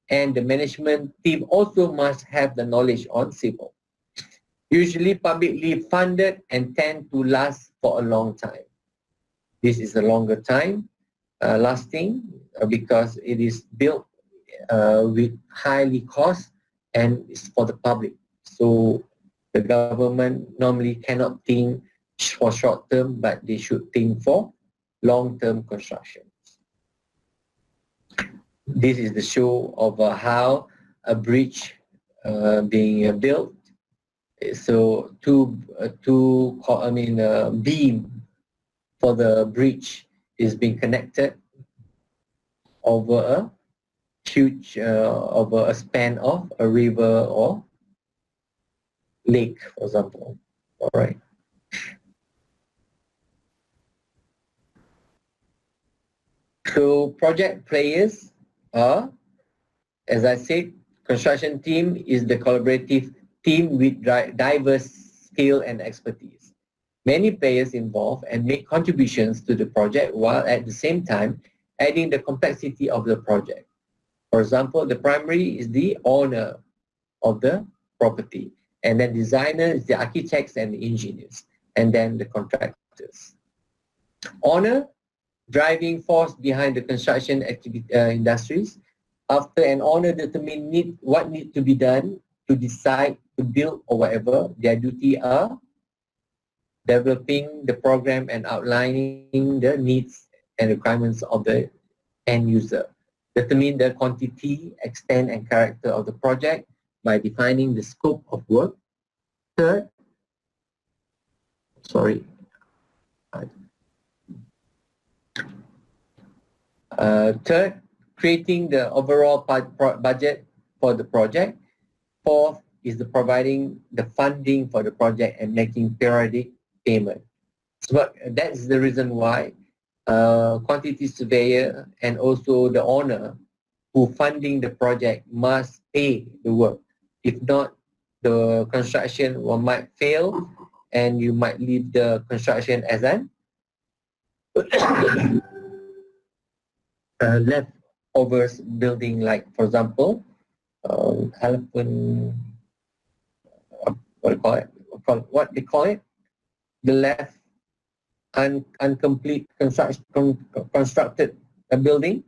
and the management team also must have the knowledge on civil. Usually publicly funded and tend to last for a long time. This is a longer time lasting because it is built with highly cost and it's for the public. So the government normally cannot think for short term, but they should think for long-term construction. This is the show of how a bridge being built. So beam for the bridge is being connected over a huge over a span of a river or lake, for example. All right. So project players are, as I said, construction team is the collaborative team with diverse skill and expertise. Many players involved and make contributions to the project while at the same time adding the complexity of the project. For example, the primary is the owner of the property, and then designer is the architects and the engineers, and then the contractors. Owner, driving force behind the construction industries. After an owner determine what needs to be done to decide to build or whatever, their duty are developing the program and outlining the needs and requirements of the end user. Determine the quantity, extent, and character of the project by defining the scope of work. Third, creating the overall budget for the project. Fourth is the providing the funding for the project and making periodic payment. So that's the reason why quantity surveyor and also the owner who funding the project must pay the work. If not, the construction might fail and you might leave the construction as an leftovers building, like for example, elephant, what they call it? The left incomplete constructed building.